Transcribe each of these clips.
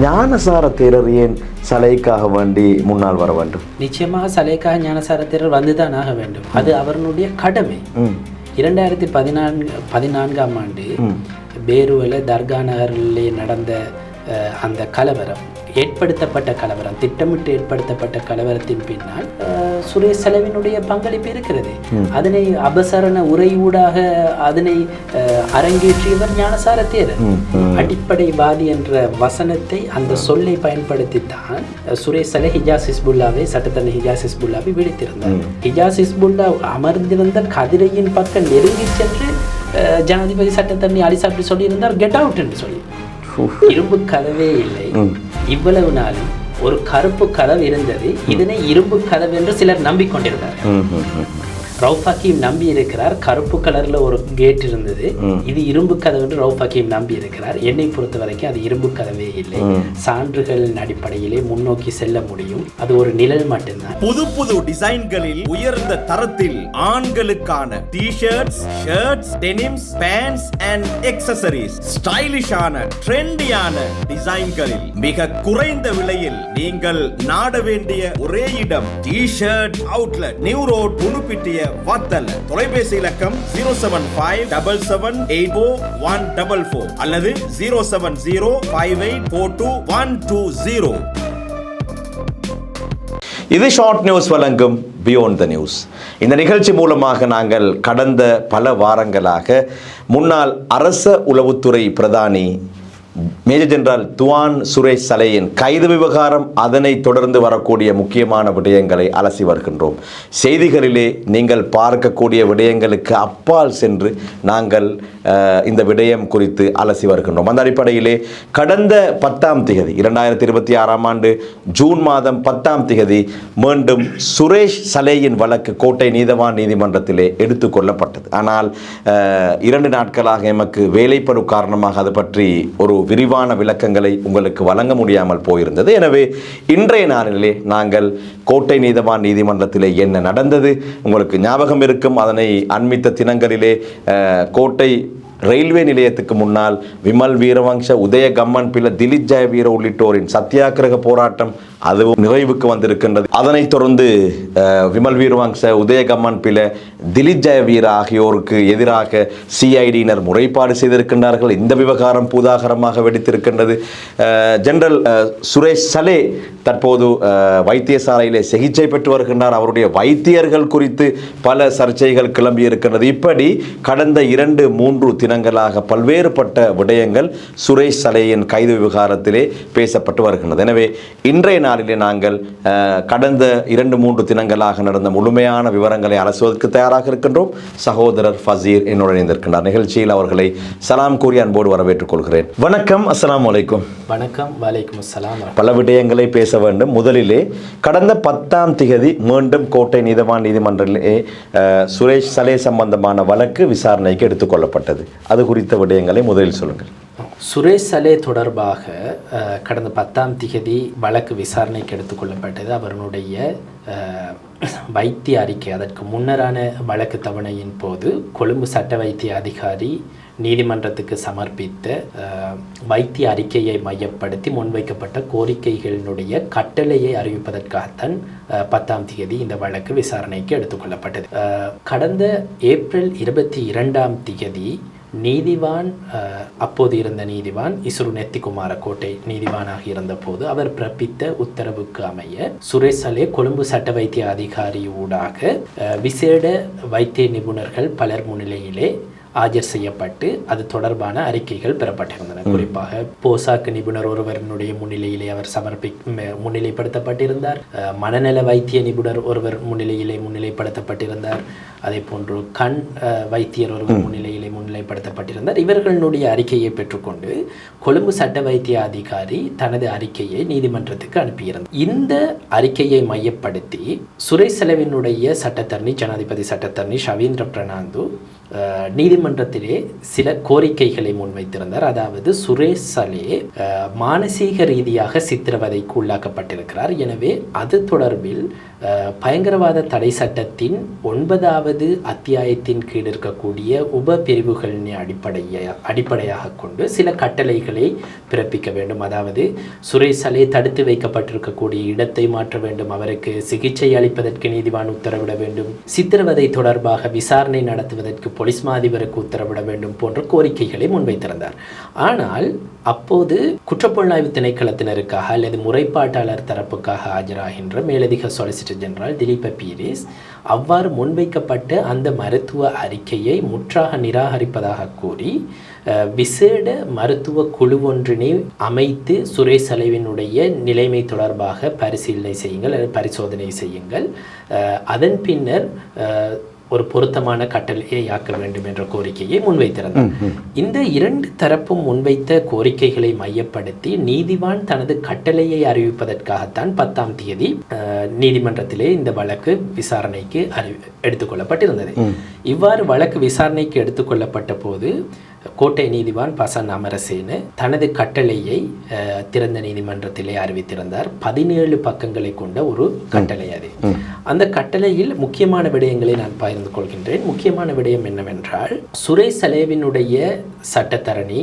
ஞானசார தேரர் ஏன் சலைக்காக வேண்டி முன்னால் வர வேண்டும்? நிச்சயமாக சலைக்காக ஞானசார தேரர் வந்துதான் ஆக வேண்டும். அது அவர்களுடைய கடமை. 2014ஆம் ஆண்டு பேருவல தர்கா நகரிலே நடந்த அந்த கலவரம், திட்டமிட்டு ஏற்படுத்தப்பட்ட கலவரத்தின் பின்னால் சுரேஷ் சலவினுடைய பங்களிப்பு இருக்கிறது. அதனை அபசரண உரையூடாக அதனை அரங்கேற்றியவர் ஞானசார தேரர். அடிப்படைவாதி என்ற வசனத்தை, அந்த சொல்லை பயன்படுத்தித்தான் சுரேஷ் சலை ஹிஜாஸ் ஹிஸ்புல்லாவை, சட்டத்தரணி ஹிஜாஸ் ஹிஸ்புல்லாவை விடுத்திருந்தார். ஹிஜாஸ் ஹிஸ்புல்லா அமர்ந்திருந்த கதிரையின் பக்கம் நெருங்கி சென்று ஜனாதிபதி சட்டத்தரணி அலிசா அப்படி சொல்லியிருந்தார், கெட் அவுட் என்று சொல்லி. இரும்பு கதவே இல்லை. இவ்வளவு நாளும் ஒரு கருப்பு கதவு இருந்தது. இதனை இரும்பு கதவு என்று சிலர் நம்பிக்கொண்டிருந்தார். ரவுஃப் ஹக்கீம் நம்பி இருக்கிறார். கருப்பு கலர்ல ஒரு கேட் இருந்தது, இது இரும்பு கதவு என்று ரவுஃப் ஹக்கீம் நம்பி இருக்கிறார். என்னை பொறுத்த வரைக்கும் அது இரும்பு கதவே இல்லை. சான்றுகளின் அடிப்படையிலே முன்னோக்கி செல்ல முடியும். அது ஒரு நிழல் மட்டும்தான். புது புது டிசைன்களில் உயர்ந்த தரத்தில் ஆண்களுக்கான T-shirts, shirts, denims, pants and accessories, ஸ்டைலிஷான ட்ரெண்டியான டிசைன்களில் மிக குறைந்த விலையில் நீங்கள் நாட வேண்டிய ஒரே இடம் T-shirt outlet, new road, Hunupitiya Wattala. தொலைபேசி இலக்கம் 07577844144 அல்லது 07058422120. இது ஷார்ட் நியூஸ் வழங்கும் பியாண்ட் த நியூஸ். இந்த நிகழ்ச்சி மூலமாக நாங்கள் கடந்த பல வாரங்களாக முன்னாள் அரச உளவுத்துறை பிரதானி மேஜர் ஜெனரல் துவான் சுரேஷ் சலையின் கைது விவகாரம், அதனை தொடர்ந்து வரக்கூடிய முக்கியமான விடயங்களை அலசி வருகின்றோம். செய்திகளிலே நீங்கள் பார்க்கக்கூடிய விடயங்களுக்கு அப்பால் சென்று நாங்கள் இந்த விடயம் குறித்து அலசி வருகின்றோம். அந்த அடிப்படையிலே கடந்த 10ஆம் தேதி 2026ஆம் ஆண்டு ஜூன் மாதம் 10ஆம் தேதி மீண்டும் சுரேஷ் சலையின் வழக்கு கோட்டை நீதவான் நீதிமன்றத்திலே எடுத்துக்கொள்ளப்பட்டது. ஆனால் 2 நாட்களாக எமக்கு வேலைப்பளு காரணமாக அது பற்றி ஒரு விரிவான விளக்கங்களை உங்களுக்கு வழங்க முடியாமல் போயிருந்தது. எனவே இன்றைய நாளிலே நாங்கள் கோட்டை நீதவான் நீதிமன்றத்திலே என்ன நடந்தது உங்களுக்கு ஞாபகம் இருக்கும். அதனை அண்மித்த தினங்களிலே கோட்டை ரயில்வே நிலையத்துக்கு முன்னால் விமல் வீரவங்ச, உதய கம்மன் பிள்ளை, திலீப் ஜெயவீர உள்ளிட்டோரின் சத்தியாகிரக போராட்டம் அதுவும் நிறைவுக்கு வந்திருக்கின்றது. அதனைத் தொடர்ந்து விமல் வீரவங்ச, உதய கம்மன் பிள்ளை, திலீப் ஜெயவீர ஆகியோருக்கு எதிராக சிஐடியினர் முறைப்பாடு செய்திருக்கின்றார்கள். இந்த விவகாரம் பூதாகரமாக வெடித்திருக்கின்றது. ஜெனரல் சுரேஷ் சலே தற்போது வைத்தியசாலையிலே சிகிச்சை பெற்று வருகின்றார். அவருடைய வைத்தியர்கள் குறித்து பல சர்ச்சைகள் கிளம்பி இருக்கின்றது. இப்படி கடந்த 2-3 தினங்களாக பல்வேறுபட்ட விடயங்கள் சுரேஷ் சலையின் கைது விவகாரத்திலே பேசப்பட்டு வருகின்றது. எனவே இன்றைய நாளிலே நாங்கள் கடந்த 2-3 தினங்களாக நடந்த முழுமையான விவரங்களை அலசுவதற்கு தயாராக இருக்கின்றோம். சகோதரர் ஃபசீர் என்னுடன் இணைந்திருக்கின்றார். நிகழ்ச்சியில் அவர்களை சலாம் கூறி அன்போடு வரவேற்றுக் கொள்கிறேன். வணக்கம். அஸ்ஸலாமு அலைக்கும். வணக்கம். வலைக்கும் அஸ்ஸலாம். பல விடயங்களை பேச வேண்டும். முதலிலே கடந்த 10ஆம் தேதி மீண்டும் கோட்டை நீதவான் நீதிமன்றத்திலே சுரேஷ் சலே சம்பந்தமான வழக்கு விசாரணைக்கு எடுத்துக்கொள்ளப்பட்டது. அது குறித்த விடயங்களை முதலில் சொல்லுங்கள். சுரேஷ் சலே தொடர்பாக கடந்த 10ஆம் தேதி வழக்கு விசாரணைக்கு எடுத்துக்கொள்ளப்பட்டது. அவருடைய வைத்திய அறிக்கை, அதற்கு முன்னரான வழக்கு தவணையின் போது கொழும்பு சட்ட வைத்திய அதிகாரி நீதிமன்றத்துக்கு சமர்ப்பித்த வைத்திய அறிக்கையை மையப்படுத்தி முன்வைக்கப்பட்ட கோரிக்கைகளினுடைய கட்டளையை அறிவிப்பதற்காகத்தான் 10ஆம் தேதி இந்த வழக்கு விசாரணைக்கு எடுத்துக்கொள்ளப்பட்டது. கடந்த ஏப்ரல் 22ஆம் தேதி நீதிவான், அப்போது இருந்த நீதிவான் இசுரு நெத்திகுமார கோட்டை நீதிவானாக இருந்த போது அவர் பிறப்பித்த உத்தரவுக்கு அமைய சுரேஷ் சலே கொழும்பு சட்ட வைத்திய அதிகாரி ஊடாக விசேட வைத்திய நிபுணர்கள் பலர் முன்னிலையிலே ஆஜர் செய்யப்பட்டு அது தொடர்பான அறிக்கைகள் பெறப்பட்டிருந்தன. குறிப்பாக போசாக்கு நிபுணர் ஒருவரினுடைய முன்னிலையிலே அவர் முன்னிலைப்படுத்தப்பட்டிருந்தார். மனநல வைத்திய நிபுணர் ஒருவர் முன்னிலைப்படுத்தப்பட்டிருந்தார். அதே போன்று கண் வைத்தியர் ஒருவர் முன்னிலைப்படுத்தப்பட்டிருந்தார். இவர்களுடைய அறிக்கையை பெற்றுக்கொண்டு கொழும்பு சட்ட வைத்திய அதிகாரி தனது அறிக்கையை நீதிமன்றத்துக்கு அனுப்பியிருந்தார். இந்த அறிக்கையை மையப்படுத்தி சுரேஷ் சலவினுடைய சட்டத்தரணி, ஜனாதிபதி சட்டத்தரணி ஷவீந்திர பிரணாந்து நீதிமன்றத்திலே சில கோரிக்கைகளை முன்வைத்திருந்தார். அதாவது சுரேஷ் சலே மானசீக ரீதியாக சித்திரவதைக்கு உள்ளாக்கப்பட்டிருக்கிறார். எனவே அது தொடர்பில் பயங்கரவாத தடை சட்டத்தின் 9வது அத்தியாயத்தின் கீழ் இருக்கக்கூடிய உப பிரிவுகளின் அடிப்படையாக கொண்டு சில கட்டளைகளை பிறப்பிக்க வேண்டும். அதாவது சுரேஷ் சலே தடுத்து வைக்கப்பட்டிருக்கக்கூடிய இடத்தை மாற்ற வேண்டும், அவருக்கு சிகிச்சை அளிப்பதற்கு நீதிவான் உத்தரவிட வேண்டும், சித்திரவதை தொடர்பாக விசாரணை நடத்துவதற்கு போலீஸ் மாதிபருக்கு உத்தரவிட வேண்டும் போன்ற கோரிக்கைகளை முன்வைத்திருந்தார். ஆனால் அப்போது குற்றப்புலனாய்வு திணைக்களத்தினருக்காக அல்லது முறைப்பாட்டாளர் தரப்புக்காக ஆஜராகின்ற மேலதிக சொலிசிட்டர் ஜெனரல் திலீப பீரிஸ் அவ்வாறு முன்வைக்கப்பட்ட அந்த மருத்துவ அறிக்கையை முற்றாக நிராகரிப்பதாக கூறி விசேட மருத்துவ குழு ஒன்றினை அமைத்து சுரேஷ் சலேவினுடைய நிலைமை தொடர்பாக பரிசீலனை செய்யுங்கள் அல்லது பரிசோதனை செய்யுங்கள், அதன் பின்னர் ஒரு பொருத்தமான கட்டளையை ஆக்க வேண்டும் என்ற கோரிக்கையை முன்வைத்திருந்தார். இந்த 2 தரப்பும் முன்வைத்த கோரிக்கைகளை மையப்படுத்தி நீதிவான் தனது கட்டளையை அறிவிப்பதற்காகத்தான் 10ஆம் தேதி நீதிமன்றத்திலே இந்த வழக்கு விசாரணைக்கு எடுத்துக்கொள்ளப்பட்டிருந்தது. இவ்வாறு வழக்கு விசாரணைக்கு எடுத்துக்கொள்ளப்பட்ட போது கோட்டை நீதிவான் பசன் அமரசேன தனது கட்டளையை திறந்த நீதிமன்றத்திலே அறிவித்திருந்தார். 17 பக்கங்களை கொண்ட ஒரு கட்டளை அது. அந்த கட்டளையில் முக்கியமான விடயங்களை நான் பகிர்ந்து கொள்கின்றேன். முக்கியமான விடயம் என்னவென்றால், சுரேஷ் சலேவினுடைய சட்டத்தரணி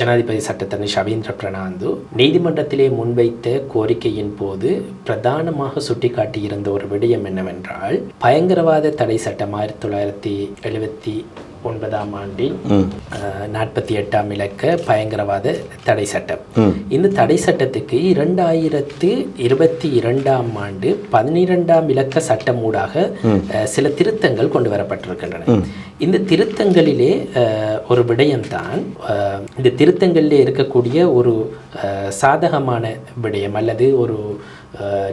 ஜனாதிபதி சட்டத்தரணி ஷவீந்திர பிரணாந்து நீதிமன்றத்திலே முன்வைத்த கோரிக்கையின் போது பிரதானமாக சுட்டிக்காட்டியிருந்த ஒரு விடயம் என்னவென்றால், பயங்கரவாத தடை சட்டம் 1979ஆம் ஆண்டின் 48ஆம் இலக்க பயங்கரவாத தடை சட்டம். இந்த தடை சட்டத்துக்கு 2022ஆம் ஆண்டு 12ஆம் இலக்க சட்டம் ஊடாக சில திருத்தங்கள் கொண்டு வரப்பட்டிருக்கின்றன. இந்த திருத்தங்களிலே ஒரு விடயம்தான், இந்த திருத்தங்களிலே இருக்கக்கூடிய ஒரு சாதகமான விடயம் அல்லது ஒரு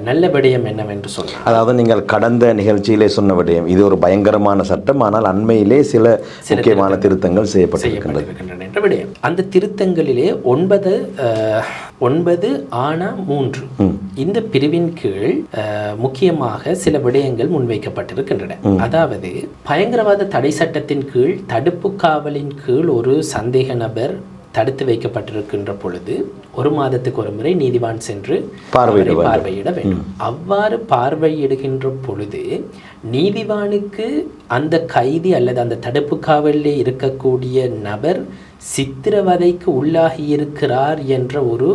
நல்ல விடயம் என்னவென்று சொன்னார். அதாவது நீங்கள் கடந்த நிகழ்ச்சியிலே சொன்ன விடயம், இது ஒரு பயங்கரமான சட்டம், ஆனால் அண்மையிலே சில முக்கியமான திருத்தங்கள் செய்யப்பட்டிருக்கின்றன என்ற விடயம். அந்த திருத்தங்களிலே 9(3) இந்த பிரிவின் கீழ் முக்கியமாக சில விடயங்கள் முன்வைக்கப்பட்டிருக்கின்றன. அதாவது பயங்கரவாத தடை சட்டத்தின் கீழ் தடுப்பு காவலின் கீழ் ஒரு சந்தேக நபர் தடுத்து வைக்கப்பட்டிருக்கின்ற பொழுது 1 மாதத்துக்கு ஒரு முறை நீதிவான் சென்று பார்வையிட வேண்டும். அவ்வாறு பார்வையிடுகின்ற பொழுது நீதிவானுக்கு அந்த கைதி அல்லது அந்த தடுப்பு காவலிலே இருக்கக்கூடிய நபர் சித்திரவதைக்கு உள்ளாகி இருக்கிறார் என்ற ஒரு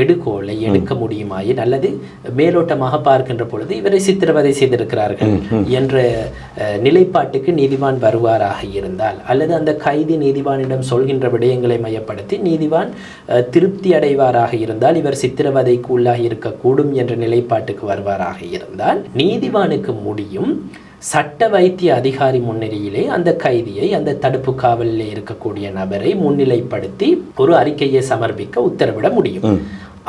எடுகோலை எடுக்க முடியுமாயின் அல்லது மேலோட்டமாக பார்க்கின்ற பொழுது இவரை சித்திரவதை செய்திருக்கிறார்கள் என்ற நிலைப்பாட்டுக்கு நீதிவான் வருவாராக இருந்தால், அல்லது அந்த கைதி நீதிவானிடம் சொல்கின்ற விடயங்களை மையப்படுத்தி நீதிவான் திருப்தி அடைவாராக இருந்தால், இவர் சித்திரவதைக்கு உள்ளாகி இருக்கக்கூடும் என்ற நிலைப்பாட்டுக்கு வருவாராக இருந்தால் நீதிவானுக்கு முடியும் சட்ட வைத்திய அதிகாரி முன்னிலையிலே அந்த கைதியை, அந்த தடுப்பு காவலில் இருக்கக்கூடிய நபரை முன்னிலைப்படுத்தி ஒரு அறிக்கையை சமர்ப்பிக்க உத்தரவிட முடியும்.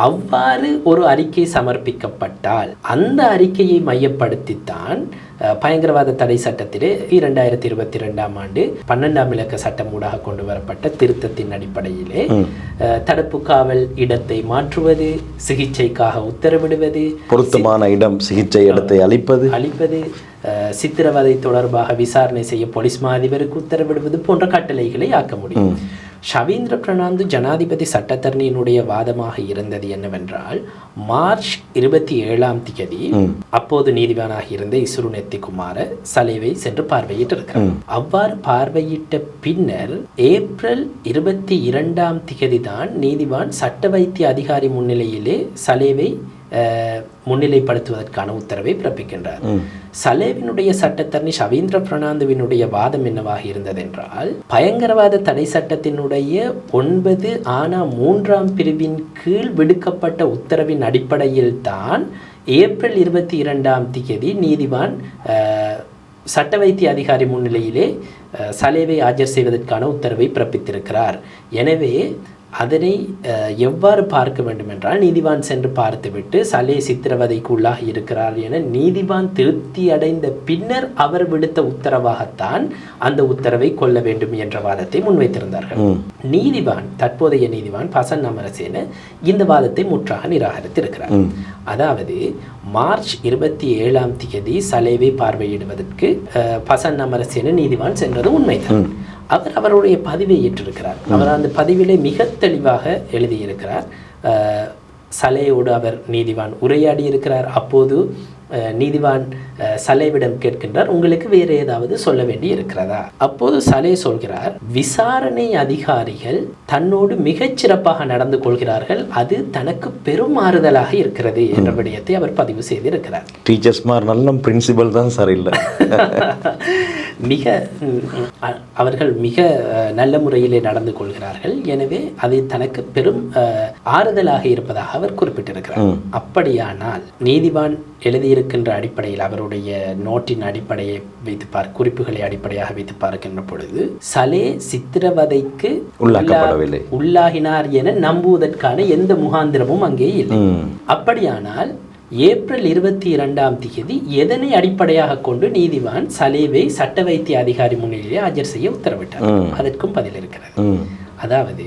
அவ்வாறு ஒரு அறிக்கை சமர்ப்பிக்கப்பட்டால் அந்த அறிக்கையை மையப்படுத்தித்தான் பயங்கரவாத தடை சட்டத்திலே 2022ஆம் ஆண்டு 12ஆம் இலக்க சட்டம் ஊடாக கொண்டு வரப்பட்ட திருத்தத்தின் அடிப்படையிலே தடுப்பு காவல் இடத்தை மாற்றுவது, சிகிச்சைக்காக உத்தரவிடுவது, பொருத்தமான இடம் சிகிச்சை இடத்தை அளிப்பது, சித்திரவதை தொடர்பாக விசாரணை செய்ய போலீஸ் மாதிபருக்கு உத்தரவிடுவது போன்ற கட்டளைகளை ஆக்க முடியும். ஷவீந்திர பிரணாந்து ஜனாதிபதி சட்டத்தரணியினுடைய வாதமாக இருந்தது என்னவென்றால், மார்ச் 27ஆம் தேதி அப்போது நீதிவானாக இருந்த இசுரு நெத்திகுமார சலேவை சென்று பார்வையிட்டிருக்கிறார். அவ்வாறு பார்வையிட்ட பின்னர் ஏப்ரல் 22ஆம் தேதி தான் நீதிவான் சட்ட வைத்திய அதிகாரி முன்னிலையிலே சலேவை முன்னிலைப்படுத்துவதற்கான உத்தரவை பிறப்பிக்கின்றார். சலேவினுடைய சட்டத்தரணி ஷவீந்திர பிரணாந்துவினுடைய வாதம் என்னவாக இருந்தது என்றால், பயங்கரவாத தடை சட்டத்தினுடைய 9(3) பிரிவின் கீழ் விடுக்கப்பட்ட உத்தரவின் அடிப்படையில் தான் ஏப்ரல் 22ஆம் தேதி நீதிவான் சட்ட வைத்திய அதிகாரி முன்னிலையிலே சலேவை ஆஜர் செய்வதற்கான உத்தரவை பிறப்பித்திருக்கிறார். எனவே அதனை எவ்வாறு பார்க்க வேண்டும் என்றால், நீதிவான் சென்று பார்த்துவிட்டு சலே சித்திரவதைக்கு உள்ளாகி இருக்கிறார் என நீதிவான் திருப்தி அடைந்த பின்னர் அவர் விடுத்த உத்தரவாகத்தான் அந்த உத்தரவை கொள்ள வேண்டும் என்ற வாதத்தை முன்வைத்திருந்தார்கள். நீதிவான், தற்போதைய நீதிவான் பசன் அமரசேன இந்த வாதத்தை முற்றாக நிராகரித்திருக்கிறார். அதாவது மார்ச் 27ஆம் தேதி சலேவை பார்வையிடுவதற்கு பசன் அமரசேன நீதிவான் சென்றது உண்மைதான். அவர் அவருடைய பதிவை ஏற்றிருக்கிறார். அவர் அந்த பதிவிலே மிக தெளிவாக எழுதியிருக்கிறார். சலேயோடு அவர் நீதிவான் உரையாடி இருக்கிறார். அப்போது நீதிவான் சலேவிடம் கேட்கின்றார், உங்களுக்கு வேறு ஏதாவது சொல்ல வேண்டி இருக்கிறதா? அப்போது சலே சொல்கிறார், விசாரணை அதிகாரிகள் தன்னோடு மிகச் சிறப்பாக நடந்து கொள்கிறார்கள், அது தனக்கு பெரும் மாறுதலாக இருக்கிறது என்ற விடயத்தை அவர் பதிவு செய்திருக்கிறார். டீச்சர்ஸ் மாதிரி நல்ல பிரின்சிபல் தான் சார் இல்லை. அவர்கள் மிக நல்ல முறையிலே நடந்து கொள்கிறார்கள், எனவே அது தனக்கு பெரும் ஆறுதலாக இருப்பதாக அவர் குறிப்பிட்டிருக்கிறார். அப்படியானால் நீதிவான் எழுதியிருக்கின்ற அடிப்படையில், அவருடைய நோட்டின் அடிப்படையை வைத்து குறிப்புகளை அடிப்படையாக வைத்து பார்க்கின்ற பொழுது சலே சித்திரவதைக்கு உள்ளாகினார் என நம்புவதற்கான எந்த முகாந்திரமும் அங்கே இல்லை. அப்படியானால் ஏப்ரல் 22ஆம் தேதி எதனை அடிப்படையாக கொண்டு நீதிவான் சலேவை சட்ட வைத்திய அதிகாரி முன்னிலையில் ஆஜர் செய்ய உத்தரவிட்டார்? அதற்கும் பதில் இருக்கிறது. அதாவது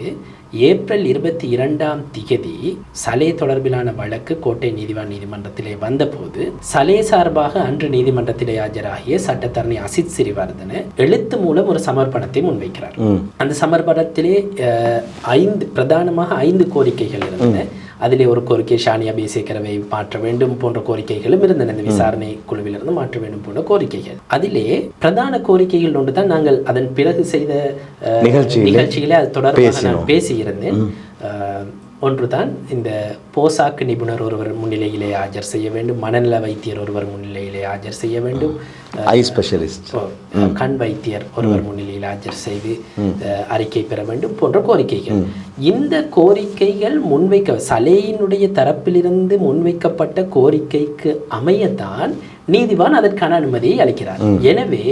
ஏப்ரல் 22ஆம் தேதி சலே தொடர்பிலான வழக்கு கோட்டை நீதிவான் நீதிமன்றத்திலே வந்தபோது சலே சார்பாக அன்று நீதிமன்றத்திலே ஆஜராகிய சட்டத்தரணி அசித் சிறிவர்தன எழுத்து மூலம் ஒரு சமர்ப்பணத்தை முன்வைக்கிறார். அந்த சமர்ப்பணத்திலே பிரதானமாக 5 கோரிக்கைகள் இருந்தன. அதிலே ஒரு கோரிக்கை ஷானியா அபிஷேகரவை மாற்ற வேண்டும் போன்ற கோரிக்கைகளும் இருந்தன. இந்த விசாரணை குழுவிலிருந்து மாற்ற வேண்டும் போன்ற கோரிக்கைகள். அதிலே பிரதான கோரிக்கைகள் ஒன்று தான் நாங்கள் அதன் பிறகு செய்த நிகழ்ச்சியிலே அது தொடர்பாக நான் பேசியிருந்தேன். ஒன்றுதான் இந்த போசாக்கு நிபுணர் ஒருவர் முன்னிலையிலே ஆஜர் செய்ய வேண்டும், மனநல வைத்தியர் ஒருவர் முன்னிலையிலே ஆஜர் செய்ய வேண்டும், ஐ ஸ்பெஷலிஸ்ட் கண் வைத்தியர் ஒருவர் முன்னிலையில் ஆஜர் செய்து அறிக்கை பெற வேண்டும் போன்ற கோரிக்கைகள். இந்த கோரிக்கைகள் சலேயினுடைய தரப்பிலிருந்து முன்வைக்கப்பட்ட கோரிக்கைக்கு அமையத்தான் நீதிவான் அதற்கான அனுமதியை அளிக்கிறார். எனவே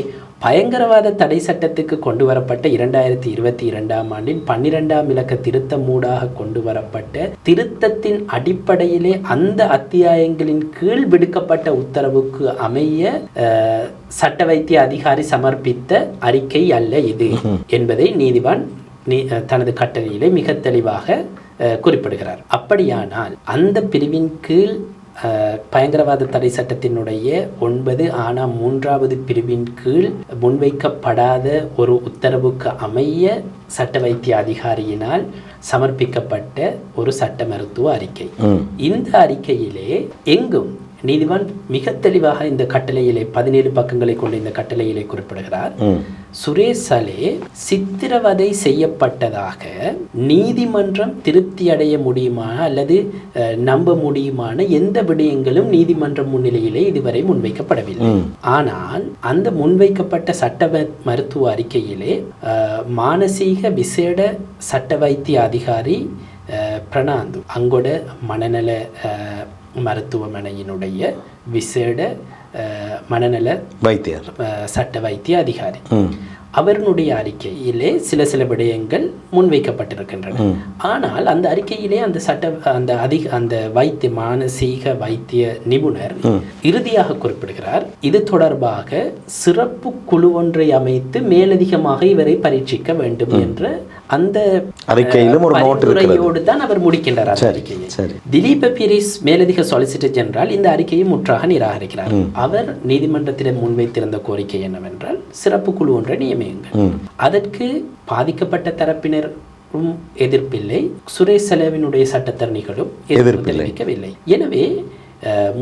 பயங்கரவாத தடை சட்டத்துக்கு கொண்டு வரப்பட்ட 2022ஆம் ஆண்டின் 12ஆம் இலக்க திருத்தமூடாக கொண்டு வரப்பட்ட திருத்தத்தின் அடிப்படையிலே அந்த அத்தியாயங்களின் கீழ் விடுக்கப்பட்ட உத்தரவுக்கு அமைய சட்ட வைத்திய அதிகாரி சமர்ப்பித்த அறிக்கை அல்ல இது என்பதை நீதிவான் தனது கட்டளையிலே மிக தெளிவாக குறிப்பிடுகிறார். அப்படியானால் அந்த பிரிவின் கீழ் பயங்கரவாத தடை சட்டத்தினுடைய 9 ஆனால் 3வது பிரிவின் கீழ் முன்வைக்கப்படாத ஒரு உத்தரவுக்கு அமைய சட்ட வைத்திய அதிகாரியினால் சமர்ப்பிக்கப்பட்ட ஒரு சட்ட மருத்துவ அறிக்கை. இந்த அறிக்கையிலே எங்கும் நீதிவான் மிக தெளிவாக இந்த கட்டளையிலே 17 பக்கங்களை கொண்ட இந்த கட்டளையிலே குறிப்பிடுகிறார், சுரேஷ் சலே சித்திரவதை செய்யப்பட்டதாக நீதிமன்றம் திருப்தி அடைய முடியுமான அல்லது நம்ப முடியுமான எந்த விடயங்களும் நீதிமன்றம் முன்னிலையிலே இதுவரை முன்வைக்கப்படவில்லை. ஆனால் அந்த முன்வைக்கப்பட்ட சட்ட மருத்துவ அறிக்கையிலே மானசீக விசேட சட்ட வைத்திய அதிகாரி பிரணாந்து அங்கோட மனநல மருத்துவமனையினுடைய விசேட மனநல வைத்தியர் சட்ட வைத்திய அதிகாரி அவருடைய அறிக்கையிலே சில விடயங்கள் முன்வைக்கப்பட்டிருக்கின்றன. ஆனால் அந்த அறிக்கையிலே அந்த வைத்திய மானசீக வைத்திய நிபுணர் இறுதியாக குறிப்பிடுகிறார், இது தொடர்பாக சிறப்பு குழு ஒன்றை அமைத்து மேலதிகமாக இவரை பரீட்சிக்க வேண்டும் என்ற அந்த அறிக்கையிலும் ஒரு நோட்டுரையோடு தான் அவர் முடிக்கின்றார் அந்த அறிக்கையை. திலீப பீரிஸ் மேலதிக சொலிசிட்டர் ஜெனரல் இந்த அறிக்கையை முற்றாக நிராகரிக்கிறார். அவர் நீதிமன்றத்திடம் முன்வைத்திருந்த கோரிக்கை என்னவென்றால் சிறப்பு குழு ஒன்றை நியமியுங்கள். அதற்கு பாதிக்கப்பட்ட தரப்பினரும் எதிர்ப்பில்லை, சுரேஷ் சலேவினுடைய சட்டத்தரணிகளும் எதிர்ப்பு தெரிவிக்கவில்லை. எனவே